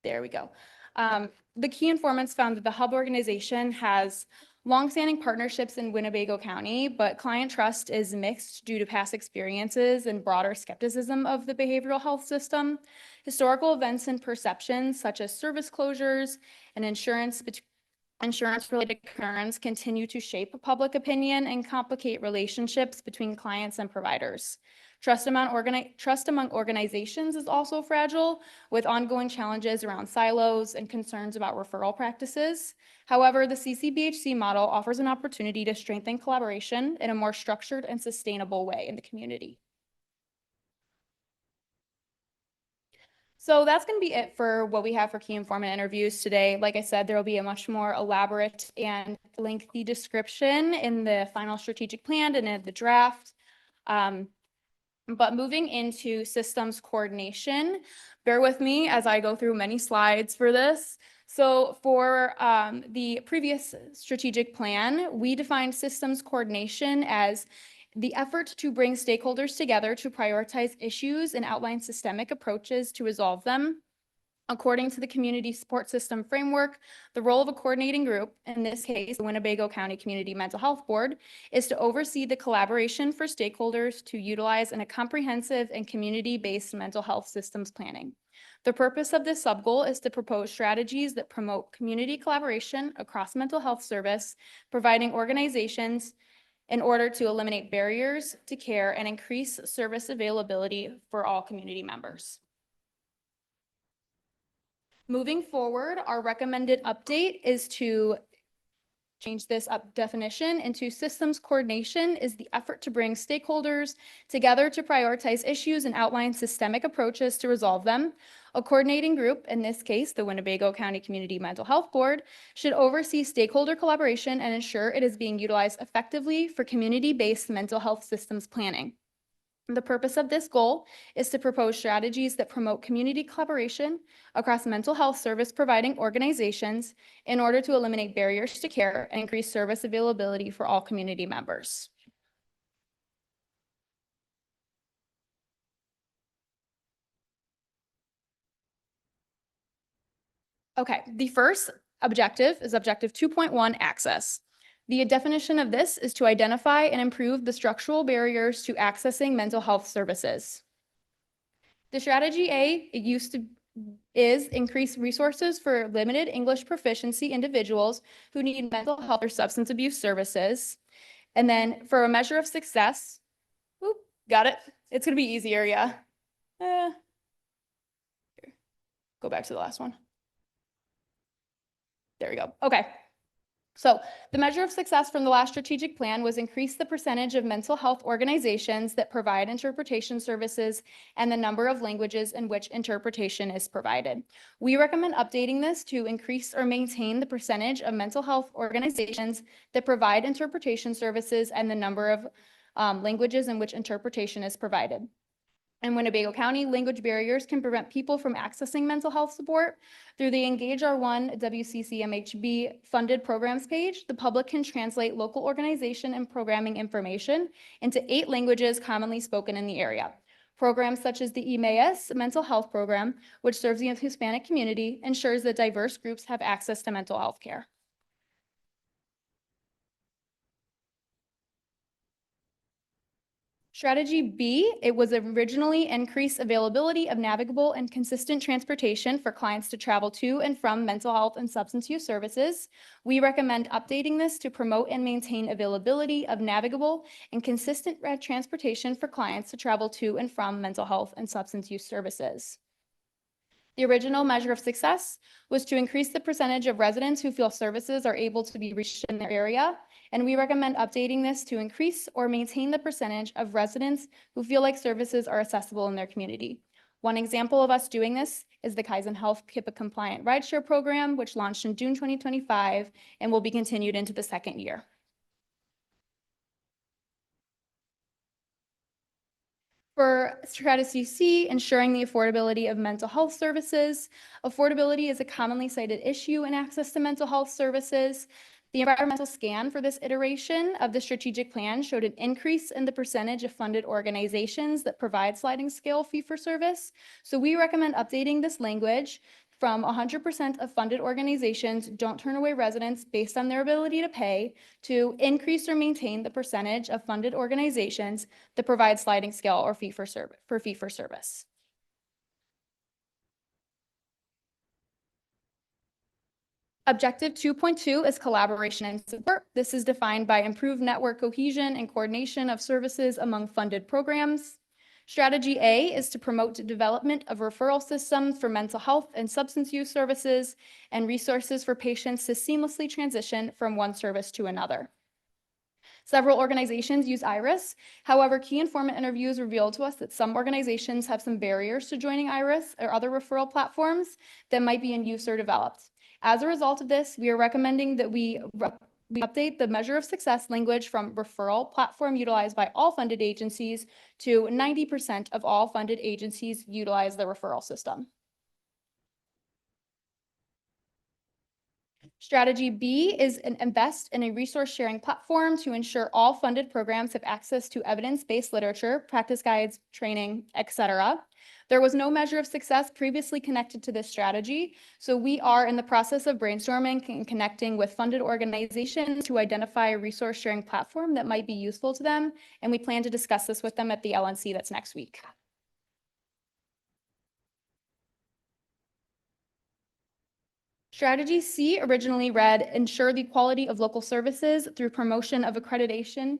There we go. The key informants found that the hub organization has longstanding partnerships in Winnebago County, but client trust is mixed due to past experiences and broader skepticism of the behavioral health system. Historical events and perceptions such as service closures and insurance-related concerns continue to shape public opinion and complicate relationships between clients and providers. Trust among organizations is also fragile, with ongoing challenges around silos and concerns about referral practices. However, the CCBHC model offers an opportunity to strengthen collaboration in a more structured and sustainable way in the community. So that's going to be it for what we have for key informant interviews today. Like I said, there will be a much more elaborate and lengthy description in the final strategic plan and in the draft. But moving into systems coordination, bear with me as I go through many slides for this. So for the previous strategic plan, we defined systems coordination as the effort to bring stakeholders together to prioritize issues and outline systemic approaches to resolve them. According to the Community Support System Framework, the role of a coordinating group, in this case, the Winnebago County Community Mental Health Board, is to oversee the collaboration for stakeholders to utilize in a comprehensive and community-based mental health systems planning. The purpose of this subgoal is to propose strategies that promote community collaboration across mental health service, providing organizations in order to eliminate barriers to care and increase service availability for all community members. Moving forward, our recommended update is to change this definition into systems coordination is the effort to bring stakeholders together to prioritize issues and outline systemic approaches to resolve them. A coordinating group, in this case, the Winnebago County Community Mental Health Board, should oversee stakeholder collaboration and ensure it is being utilized effectively for community-based mental health systems planning. The purpose of this goal is to propose strategies that promote community collaboration across mental health service providing organizations in order to eliminate barriers to care and increase service availability for all community members. Okay, the first objective is objective 2.1, access. The definition of this is to identify and improve the structural barriers to accessing mental health services. The strategy A, is increase resources for limited English proficiency individuals who need mental health or substance abuse services. And then for a measure of success, got it. It's gonna be easier, yeah. Go back to the last one. There we go. Okay. So the measure of success from the last strategic plan was increase the percentage of mental health organizations that provide interpretation services and the number of languages in which interpretation is provided. We recommend updating this to increase or maintain the percentage of mental health organizations that provide interpretation services and the number of languages in which interpretation is provided. In Winnebago County, language barriers can prevent people from accessing mental health support. Through the Engage R1 WCCMHB funded programs page, the public can translate local organization and programming information into 8 languages commonly spoken in the area. Programs such as the EMAS mental health program, which serves the Hispanic community, ensures that diverse groups have access to mental health care. Strategy B, it was originally increase availability of navigable and consistent transportation for clients to travel to and from mental health and substance use services. We recommend updating this to promote and maintain availability of navigable and consistent transportation for clients to travel to and from mental health and substance use services. The original measure of success was to increase the percentage of residents who feel services are able to be reached in their area, and we recommend updating this to increase or maintain the percentage of residents who feel like services are accessible in their community. One example of us doing this is the Kaizen Health HIPAA-compliant rideshare program, which launched in June 2025 and will be continued into the second year. For strategy C, ensuring the affordability of mental health services. Affordability is a commonly cited issue in access to mental health services. The environmental scan for this iteration of the strategic plan showed an increase in the percentage of funded organizations that provide sliding scale fee for service. So we recommend updating this language from 100% of funded organizations don't turn away residents based on their ability to pay to increase or maintain the percentage of funded organizations that provide sliding scale or fee for service. Objective 2.2 is collaboration and support. This is defined by improved network cohesion and coordination of services among funded programs. Strategy A is to promote the development of referral systems for mental health and substance use services and resources for patients to seamlessly transition from one service to another. Several organizations use IRIS. However, key informant interviews revealed to us that some organizations have some barriers to joining IRIS or other referral platforms that might be in use or developed. As a result of this, we are recommending that we update the measure of success language from referral platform utilized by all funded agencies to 90% of all funded agencies utilize the referral system. Strategy B is invest in a resource sharing platform to ensure all funded programs have access to evidence-based literature, practice guides, training, etc. There was no measure of success previously connected to this strategy, so we are in the process of brainstorming and connecting with funded organizations to identify a resource sharing platform that might be useful to them, and we plan to discuss this with them at the LNC that's next week. Strategy C originally read, ensure the quality of local services through promotion of accreditation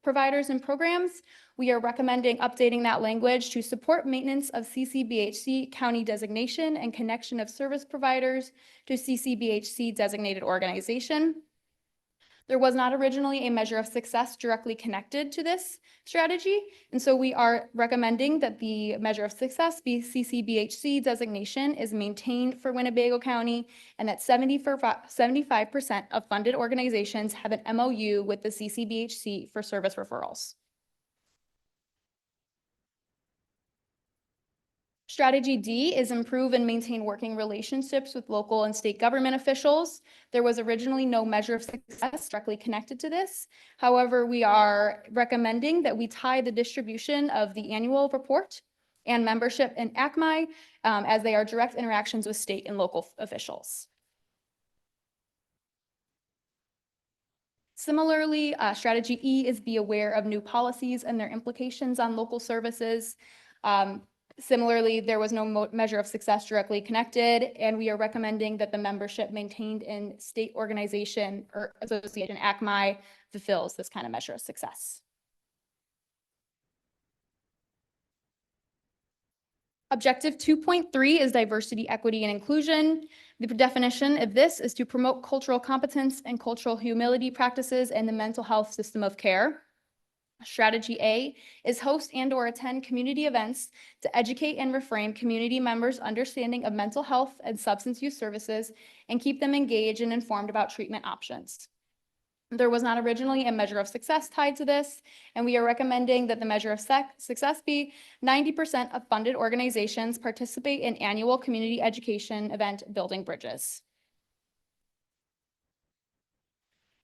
providers and programs. We are recommending updating that language to support maintenance of CCBHC county designation and connection of service providers to CCBHC designated organization. There was not originally a measure of success directly connected to this strategy, and so we are recommending that the measure of success be CCBHC designation is maintained for Winnebago County and that 75% of funded organizations have an MOU with the CCBHC for service referrals. Strategy D is improve and maintain working relationships with local and state government officials. There was originally no measure of success directly connected to this. However, we are recommending that we tie the distribution of the annual report and membership in ACMI as they are direct interactions with state and local officials. Similarly, strategy E is be aware of new policies and their implications on local services. Similarly, there was no measure of success directly connected, and we are recommending that the membership maintained in state organization or association ACMI fulfills this kind of measure of success. Objective 2.3 is diversity, equity, and inclusion. The definition of this is to promote cultural competence and cultural humility practices in the mental health system of care. Strategy A is host and/or attend community events to educate and reframe community members' understanding of mental health and substance use services and keep them engaged and informed about treatment options. There was not originally a measure of success tied to this, and we are recommending that the measure of success be 90% of funded organizations participate in annual community education event Building Bridges.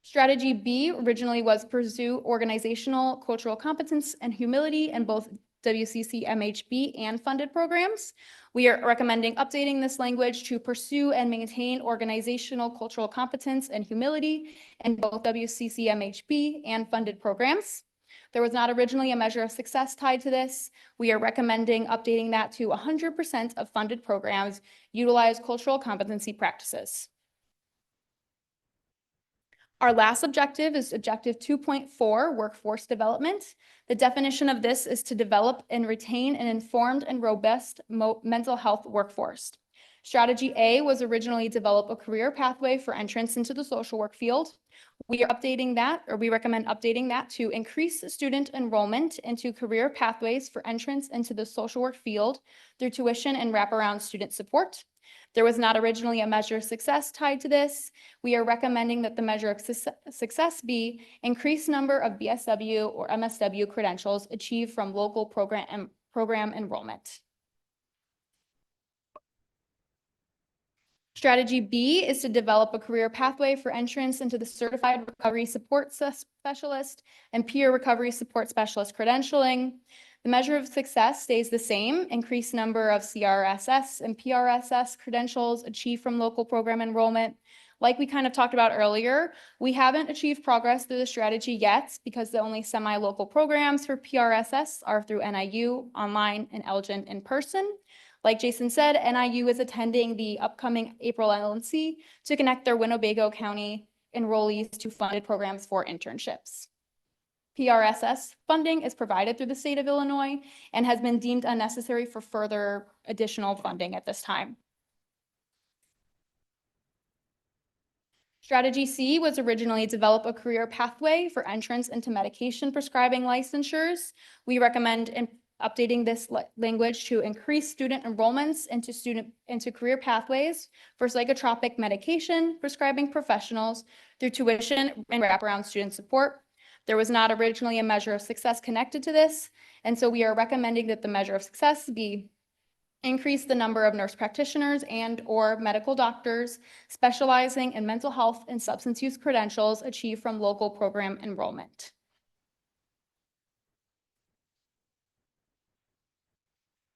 Strategy B originally was pursue organizational, cultural competence, and humility in both WCCMHB and funded programs. We are recommending updating this language to pursue and maintain organizational, cultural competence, and humility in both WCCMHB and funded programs. There was not originally a measure of success tied to this. We are recommending updating that to 100% of funded programs utilize cultural competency practices. Our last objective is objective 2.4, workforce development. The definition of this is to develop and retain an informed and robust mental health workforce. Strategy A was originally develop a career pathway for entrance into the social work field. We are updating that, or we recommend updating that to increase student enrollment into career pathways for entrance into the social work field through tuition and wraparound student support. There was not originally a measure of success tied to this. We are recommending that the measure of success be increased number of BSW or MSW credentials achieved from local program enrollment. Strategy B is to develop a career pathway for entrance into the Certified Recovery Support Specialist and Peer Recovery Support Specialist credentialing. The measure of success stays the same, increased number of CRSS and PRSS credentials achieved from local program enrollment. Like we kind of talked about earlier, we haven't achieved progress through the strategy yet because the only semi-local programs for PRSS are through NIU, online, and Elgin in person. Like Jason said, NIU is attending the upcoming April LNC to connect their Winnebago County enrollees to funded programs for internships. PRSS funding is provided through the state of Illinois and has been deemed unnecessary for further additional funding at this time. Strategy C was originally develop a career pathway for entrance into medication prescribing licensures. We recommend updating this language to increase student enrollments into career pathways for psychotropic medication prescribing professionals through tuition and wraparound student support. There was not originally a measure of success connected to this, and so we are recommending that the measure of success be increase the number of nurse practitioners and/or medical doctors specializing in mental health and substance use credentials achieved from local program enrollment.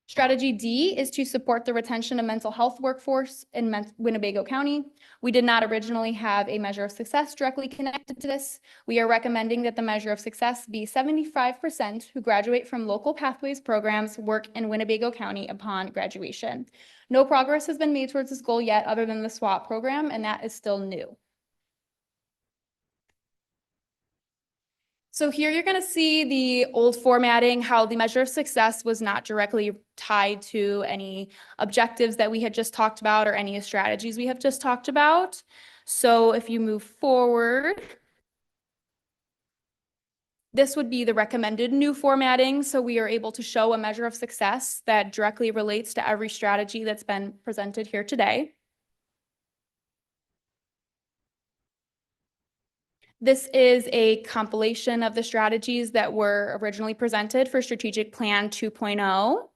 Strategy D is to support the retention of mental health workforce in Winnebago County. We did not originally have a measure of success directly connected to this. We are recommending that the measure of success be 75% who graduate from local pathways programs work in Winnebago County upon graduation. No progress has been made towards this goal yet other than the SWAT program, and that is still new. So here you're going to see the old formatting, how the measure of success was not directly tied to any objectives that we had just talked about or any strategies we have just talked about. So if you move forward, this would be the recommended new formatting. So we are able to show a measure of success that directly relates to every strategy that's been presented here today. This is a compilation of the strategies that were originally presented for Strategic Plan 2.0.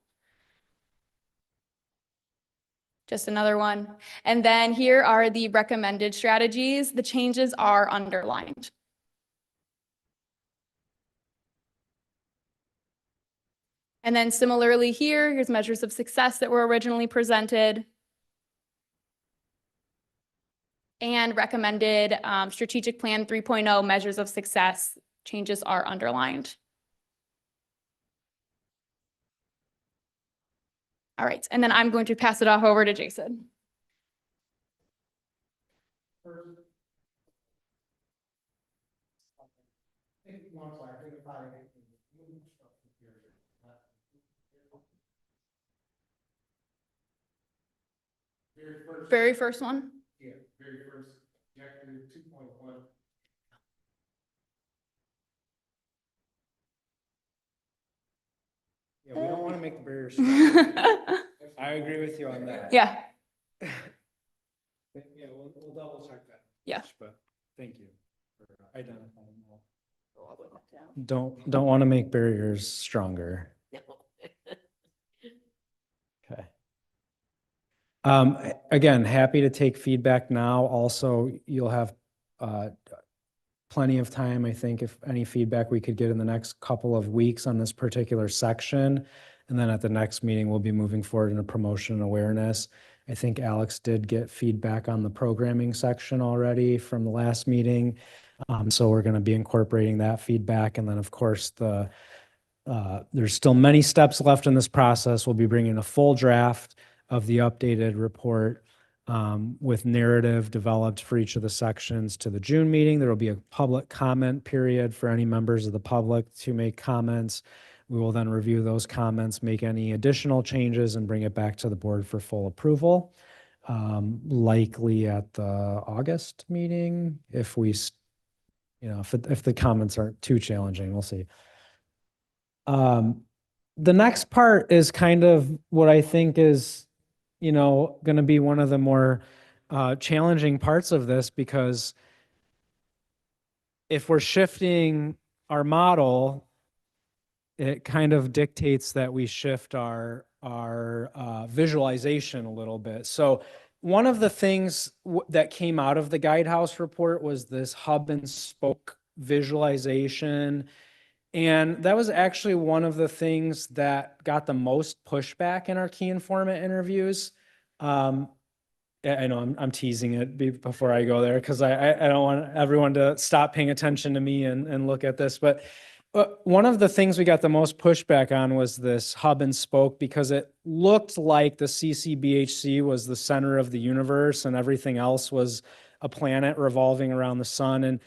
Just another one. And then here are the recommended strategies. The changes are underlined. And then similarly here's measures of success that were originally presented. And recommended Strategic Plan 3.0 measures of success. Changes are underlined. All right, and then I'm going to pass it off over to Jason. Very first one. Yeah, very first, objective 2.1. Yeah, we don't want to make the barriers stronger. I agree with you on that. Yeah. Yeah, we'll double check that. Yeah. But thank you for identifying that. Don't want to make barriers stronger. No. Okay. Again, happy to take feedback now. Also, you'll have plenty of time, I think, if any feedback we could get in the next couple of weeks on this particular section. And then at the next meeting, we'll be moving forward into promotion and awareness. I think Alex did get feedback on the programming section already from the last meeting. So we're going to be incorporating that feedback. And then, of course, there's still many steps left in this process. We'll be bringing a full draft of the updated report with narrative developed for each of the sections to the June meeting. There will be a public comment period for any members of the public to make comments. We will then review those comments, make any additional changes, and bring it back to the board for full approval. Likely at the August meeting, if the comments aren't too challenging, we'll see. The next part is kind of what I think is, going to be one of the more challenging parts of this, because if we're shifting our model, it kind of dictates that we shift our visualization a little bit. So one of the things that came out of the Guidehouse report was this hub and spoke visualization. And that was actually one of the things that got the most pushback in our key informant interviews. I know I'm teasing it before I go there because I don't want everyone to stop paying attention to me and look at this. But one of the things we got the most pushback on was this hub and spoke, because it looked like the CCBHC was the center of the universe and everything else was a planet revolving around the sun. And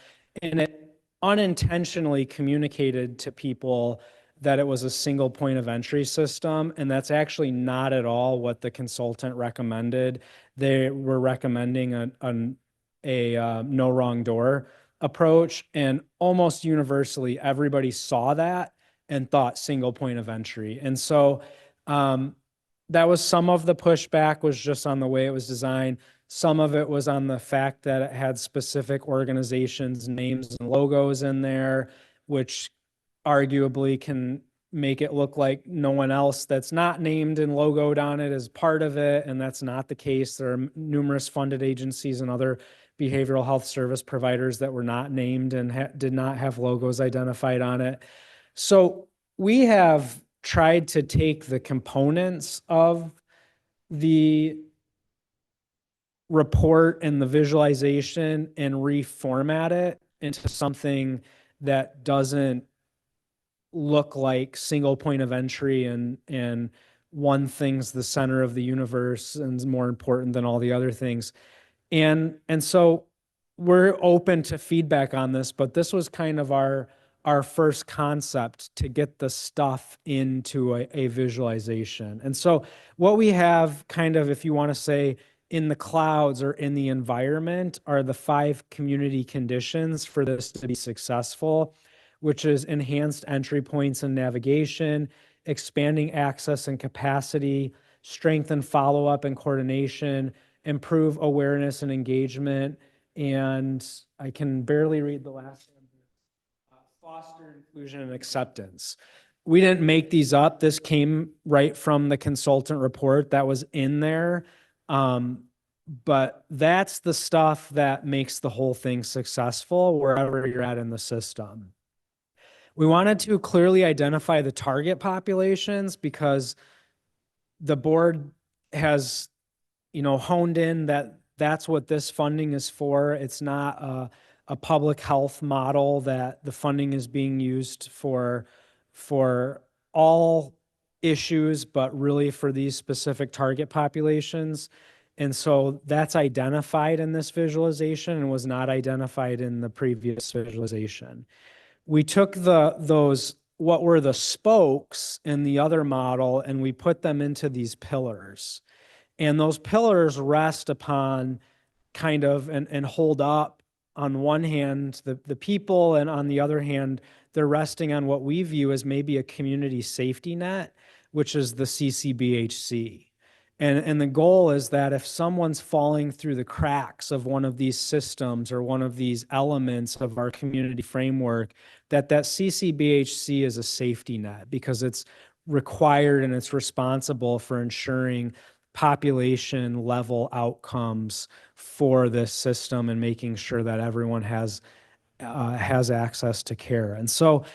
it unintentionally communicated to people that it was a single point of entry system. And that's actually not at all what the consultant recommended. They were recommending a no wrong door approach, and almost universally everybody saw that and thought single point of entry. And so that was some of the pushback, was just on the way it was designed. Some of it was on the fact that it had specific organizations, names and logos in there, which arguably can make it look like no one else that's not named and logoed on it is part of it. And that's not the case. There are numerous funded agencies and other behavioral health service providers that were not named and did not have logos identified on it. So we have tried to take the components of the report and the visualization and reformat it into something that doesn't look like single point of entry and one thing's the center of the universe and is more important than all the other things. And so we're open to feedback on this, but this was kind of our first concept to get the stuff into a visualization. And so what we have kind of, if you want to say, in the clouds or in the environment are the 5 community conditions for this to be successful, which is enhanced entry points and navigation, expanding access and capacity, strengthen follow-up and coordination, improve awareness and engagement, and I can barely read the last one, foster inclusion and acceptance. We didn't make these up. This came right from the consultant report that was in there. But that's the stuff that makes the whole thing successful wherever you're at in the system. We wanted to clearly identify the target populations because the board has, honed in that that's what this funding is for. It's not a public health model that the funding is being used for all issues, but really for these specific target populations. And so that's identified in this visualization and was not identified in the previous visualization. We took those, what were the spokes in the other model, and we put them into these pillars. And those pillars rest upon kind of and hold up on one hand the people, and on the other hand, they're resting on what we view as maybe a community safety net, which is the CCBHC. And the goal is that if someone's falling through the cracks of one of these systems or one of these elements of our community framework, that CCBHC is a safety net, because it's required and it's responsible for ensuring population level outcomes for this system and making sure that everyone has access to care. And so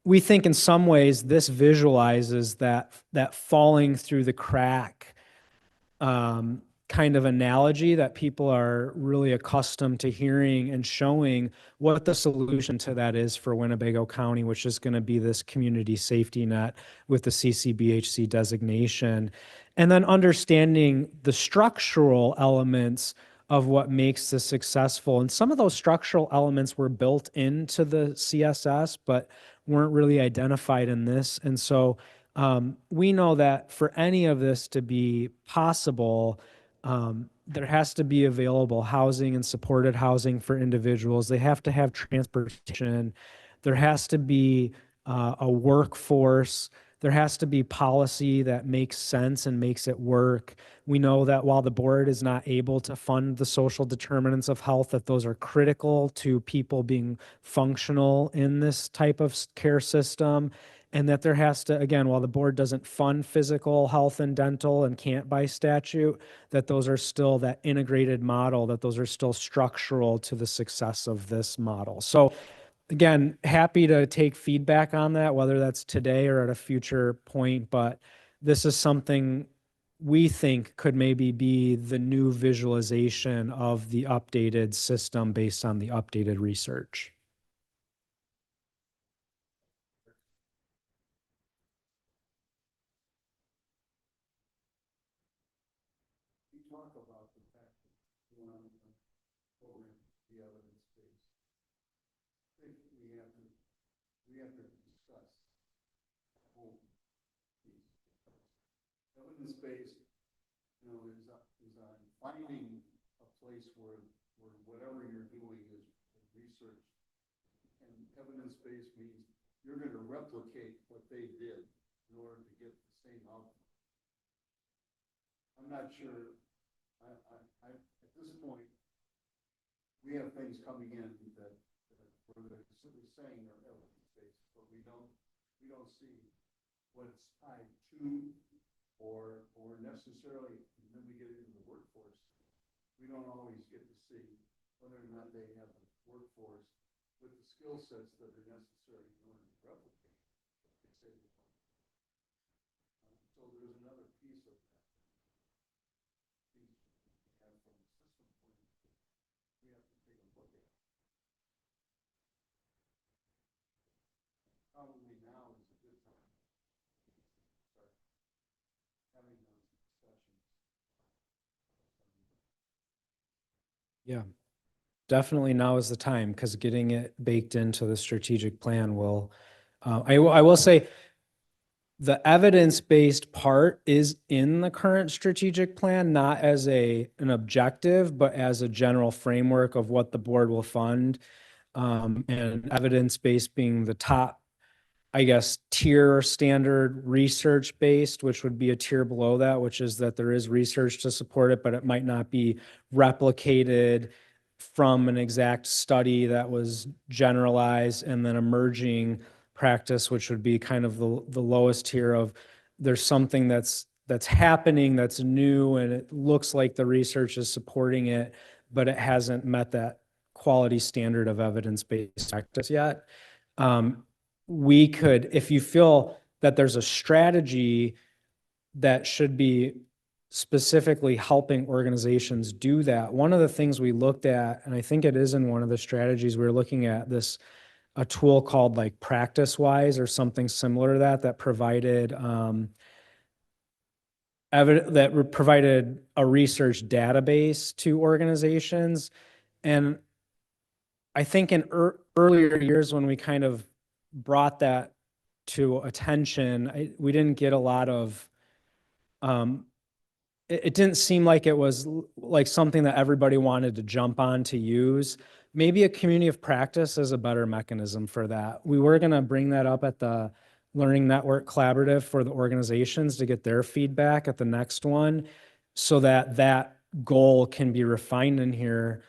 we think in some ways this visualizes that falling through the crack kind of analogy that people are really accustomed to hearing, and showing what the solution to that is for Winnebago County, which is going to be this community safety net with the CCBHC designation. And then understanding the structural elements of what makes this successful. And some of those structural elements were built into the CSS, but weren't really identified in this. And so we know that for any of this to be possible, there has to be available housing and supported housing for individuals. They have to have transportation. There has to be a workforce. There has to be policy that makes sense and makes it work. We know that while the board is not able to fund the social determinants of health, that those are critical to people being functional in this type of care system. And that there has to, again, while the board doesn't fund physical health and dental and can't by statute, that those are still that integrated model, that those are still structural to the success of this model. So again, happy to take feedback on that, whether that's today or at a future point, but this is something we think could maybe be the new visualization of the updated system based on the updated research. We talk about the fact that we want to program the evidence base. I think we have to discuss the whole piece. Evidence based, you know, is on finding a place where whatever you're doing is research. And evidence based means you're going to replicate what they did in order to get the same outcome. I'm not sure, at this point, we have things coming in that we're simply saying are evidence-based, but we don't see what it's tied to or necessarily, and then we get into the workforce, we don't always get to see whether or not they have a workforce with the skill sets that are necessary in order to replicate what they say they want. So there's another piece of that. And from the system point of view, we have to take a look at it. Probably now is a good time to start having those discussions. Yeah, definitely now is the time, because getting it baked into the strategic plan will, I will say, the evidence-based part is in the current strategic plan, not as an objective, but as a general framework of what the board will fund. And evidence-based being the top, I guess, tier or standard research-based, which would be a tier below that, which is that there is research to support it, but it might not be replicated from an exact study that was generalized, and then emerging practice, which would be kind of the lowest tier of there's something that's happening that's new and it looks like the research is supporting it, but it hasn't met that quality standard of evidence-based practice yet. We could, if you feel that there's a strategy that should be specifically helping organizations do that, one of the things we looked at, and I think it is in one of the strategies, we were looking at a tool called like PracticeWise or something similar to that provided provided a research database to organizations. And I think in earlier years when we kind of brought that to attention, we didn't get a lot of, it didn't seem like it was like something that everybody wanted to jump on to use. Maybe a community of practice is a better mechanism for that. We were going to bring that up at the Learning Network Collaborative for the organizations to get their feedback at the next one, so that that goal can be refined in here.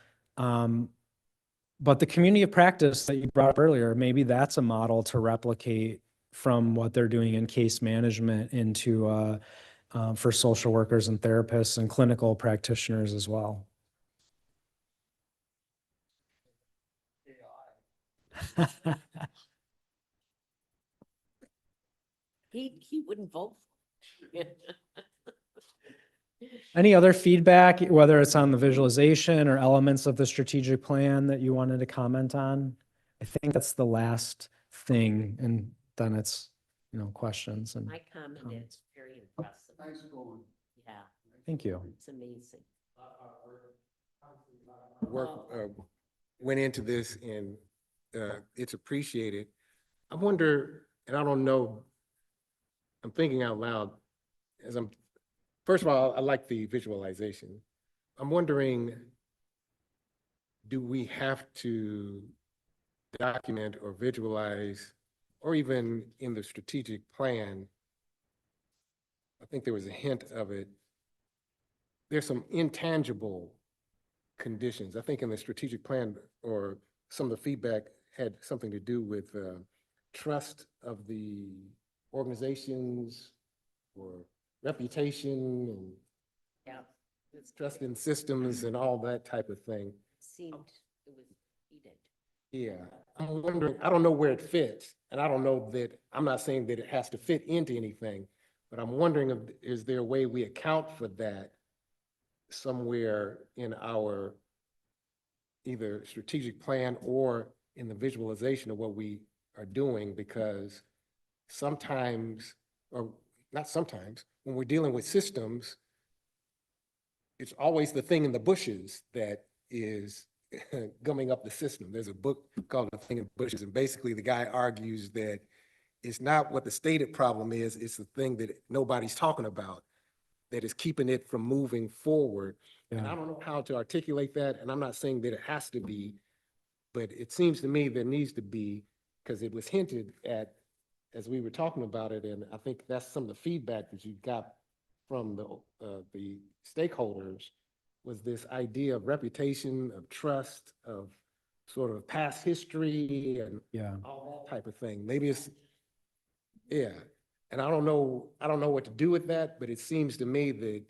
But the community of practice that you brought up earlier, maybe that's a model to replicate from what they're doing in case management into for social workers and therapists and clinical practitioners as well. He wouldn't vote. Any other feedback, whether it's on the visualization or elements of the strategic plan that you wanted to comment on? I think that's the last thing, and then it's, questions and My comment is very impressive. Nice going. Yeah, thank you. it's amazing. Work went into this, and it's appreciated. I wonder, and I don't know, I'm thinking out loud as first of all, I like the visualization. I'm wondering, do we have to document or visualize, or even in the strategic plan, I think there was a hint of it, there's some intangible conditions. I think in the strategic plan, or some of the feedback had something to do with trust of the organizations, or reputation, and Yeah. It's trust in systems and all that type of thing. seemed it was needed. Yeah, I'm wondering, I don't know where it fits, and I don't know that, I'm not saying that it has to fit into anything, but I'm wondering, is there a way we account for that somewhere in our either strategic plan or in the visualization of what we are doing? Because sometimes, or not sometimes, when we're dealing with systems, it's always the thing in the bushes that is gumming up the system. There's a book called The Thing in the Bushes, and basically the guy argues that it's not what the stated problem is, it's the thing that nobody's talking about that is keeping it from moving forward. And I Yeah. don't know how to articulate that, and I'm not saying that it has to be, but it seems to me there needs to be, because it was hinted at as we were talking about it, and I think that's some of the feedback that you got from the stakeholders, was this idea of reputation, of trust, of sort of past history and Yeah. all that type of thing. Maybe it's, yeah. And I don't know what to do with that, but it seems to me that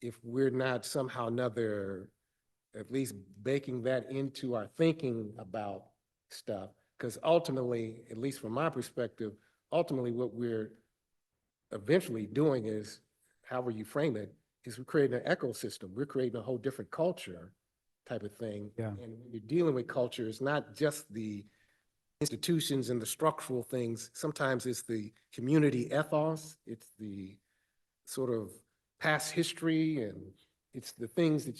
if we're not somehow or another, at least baking that into our thinking about stuff, because ultimately, at least from my perspective, ultimately what we're eventually doing is, however you frame it, is we're creating an ecosystem. We're creating a whole different culture type of thing. Yeah. And when you're dealing with culture, it's not just the institutions and the structural things. Sometimes it's the community ethos, it's the sort of past history, and it's the things that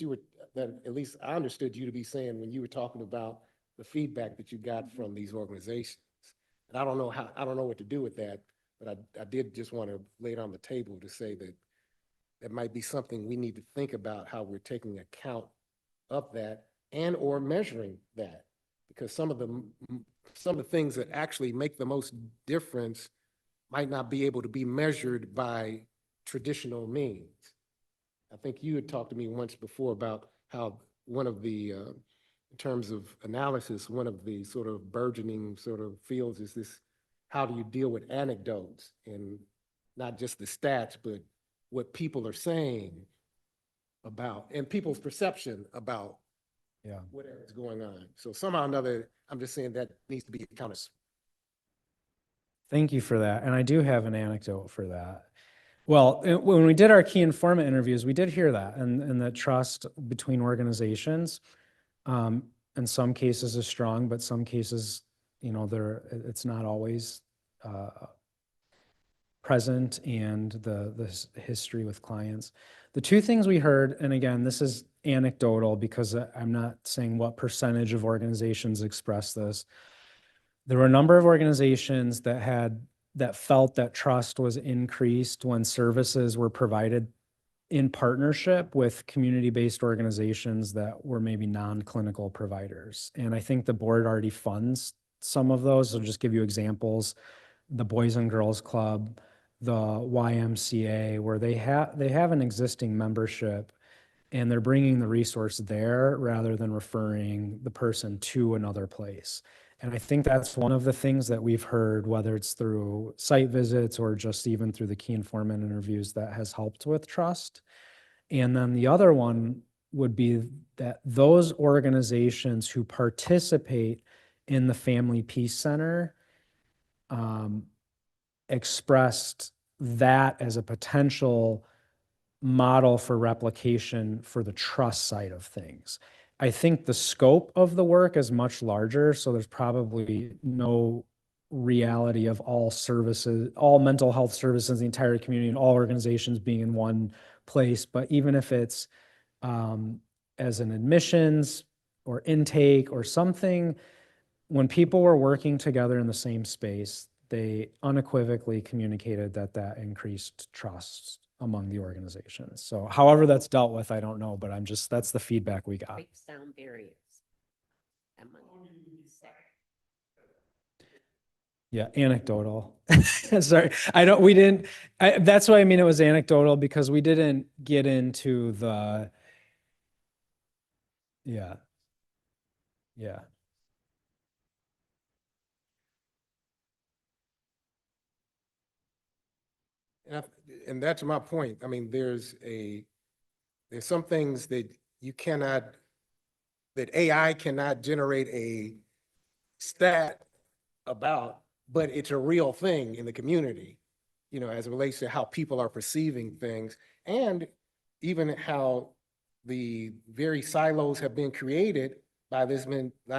that at least I understood you to be saying when you were talking about the feedback that you got from these organizations. And I don't know what to do with that, but I did just want to lay it on the table to say that that might be something we need to think about, how we're taking account of that and or measuring that. Because some of the things that actually make the most difference might not be able to be measured by traditional means. I think you had talked to me once before about how one of the, in terms of analysis, one of the sort of burgeoning sort of fields is this, how do you deal with anecdotes and not just the stats, but what people are saying about, and people's perception about Yeah. whatever's going on. So somehow or another, I'm just saying that needs to be accounted. Thank you for that. And I do have an anecdote for that. Well, when we did our key informant interviews, we did hear that, and the trust between organizations, in some cases is strong, but some cases, it's not always present, and the history with clients. The two things we heard, and again, this is anecdotal because I'm not saying what percentage of organizations express this. There were a number of organizations that felt that trust was increased when services were provided in partnership with community-based organizations that were maybe non-clinical providers. And I think the board already funds some of those. I'll just give you examples. The Boys and Girls Club, the YMCA, where they have an existing membership, and they're bringing the resource there rather than referring the person to another place. And I think that's one of the things that we've heard, whether it's through site visits or just even through the key informant interviews, that has helped with trust. And then the other one would be that those organizations who participate in the Family Peace Center expressed that as a potential model for replication for the trust side of things. I think the scope of the work is much larger, so there's probably no reality of all services, all mental health services, in the entire community, and all organizations being in one place. But even if it's as an admissions or intake or something, when people were working together in the same space, they unequivocally communicated that increased trust among the organizations. So however that's dealt with, I don't know, but that's the feedback we got. Break sound barriers. among- Yeah, anecdotal. Sorry, that's why I mean it was anecdotal, because we didn't get into the, yeah. Yeah. And that's my point. I mean, there's some things that that AI cannot generate stat about, but it's a real thing in the community, you know, as it relates to how people are perceiving things, and even how the very silos have been created by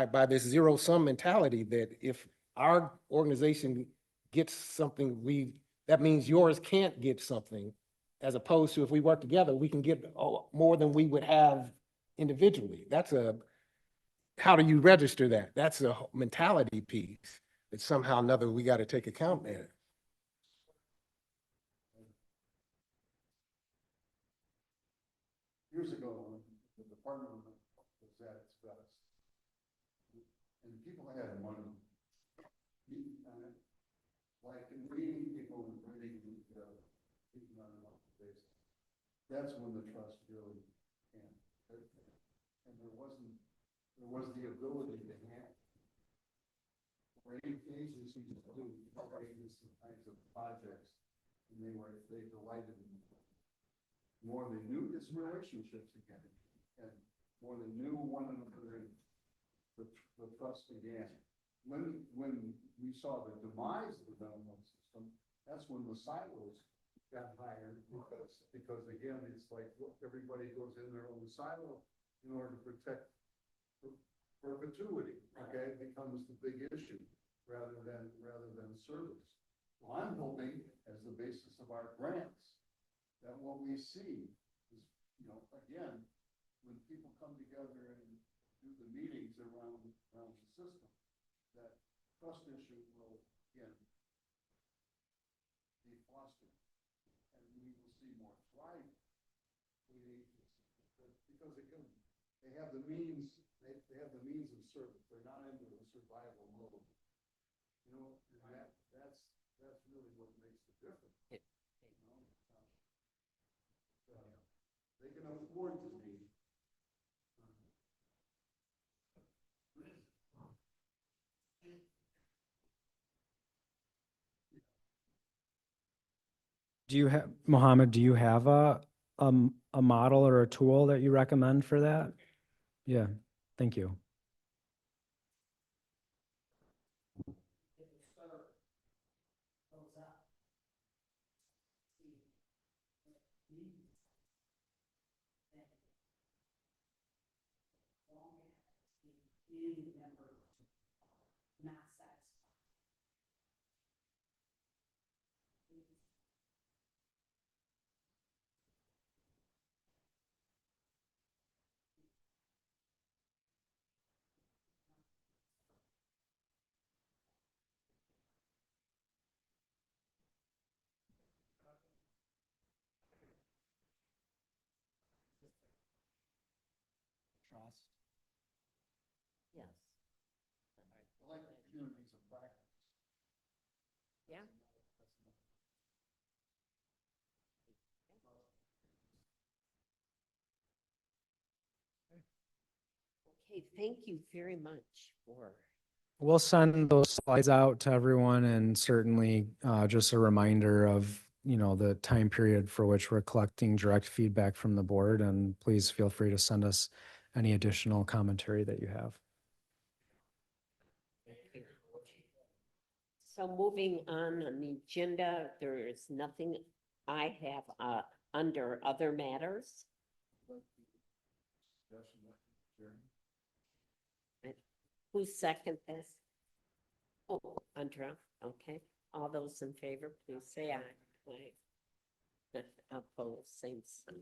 by this zero-sum mentality, that if our organization gets something, that means yours can't get something, as opposed to if we work together, we can get more than we would have individually. How do you register that? That's a mentality piece that somehow or another we got to take account of. Years ago, when the department was at its best, and people had money, like in meeting people and bringing them together, people on a monthly basis, that's when the trust really came. And there was the ability to have, for any agencies to do various kinds of projects, and they delighted in them. More they knew its relationships again, and more they knew one another, and the trust began. When we saw the demise of the mental system, that's when the silos got higher, because again, it's like, look, everybody goes in their own silo in order to protect perpetuity, okay? It becomes the big issue rather than service. Well, I'm hoping, as the basis of our grants, that what we see is, you know, again, when people come together and do the meetings around the system, that trust issue will, again, be fostered. And we will see more thriving with agencies. Because again, they have the means, they have the means of service. They're not into a survival mode. You know, and that's really what makes the difference. You know? They can afford to be. Mohammed, do you have a model or a tool that you recommend for that? Yeah, thank you. Not satisfied. Trust. Yes. I like the communities of practice. Yeah. Okay, thank you very much for. We'll send those slides out to everyone, and certainly just a reminder of, you know, the time period for which we're collecting direct feedback from the board, and please feel free to send us any additional commentary that you have. So moving on the agenda, there is nothing I have under other matters. Who second this? Oh, Andrea, okay. All those in favor, please say aye. Aye. Opposed, same sign.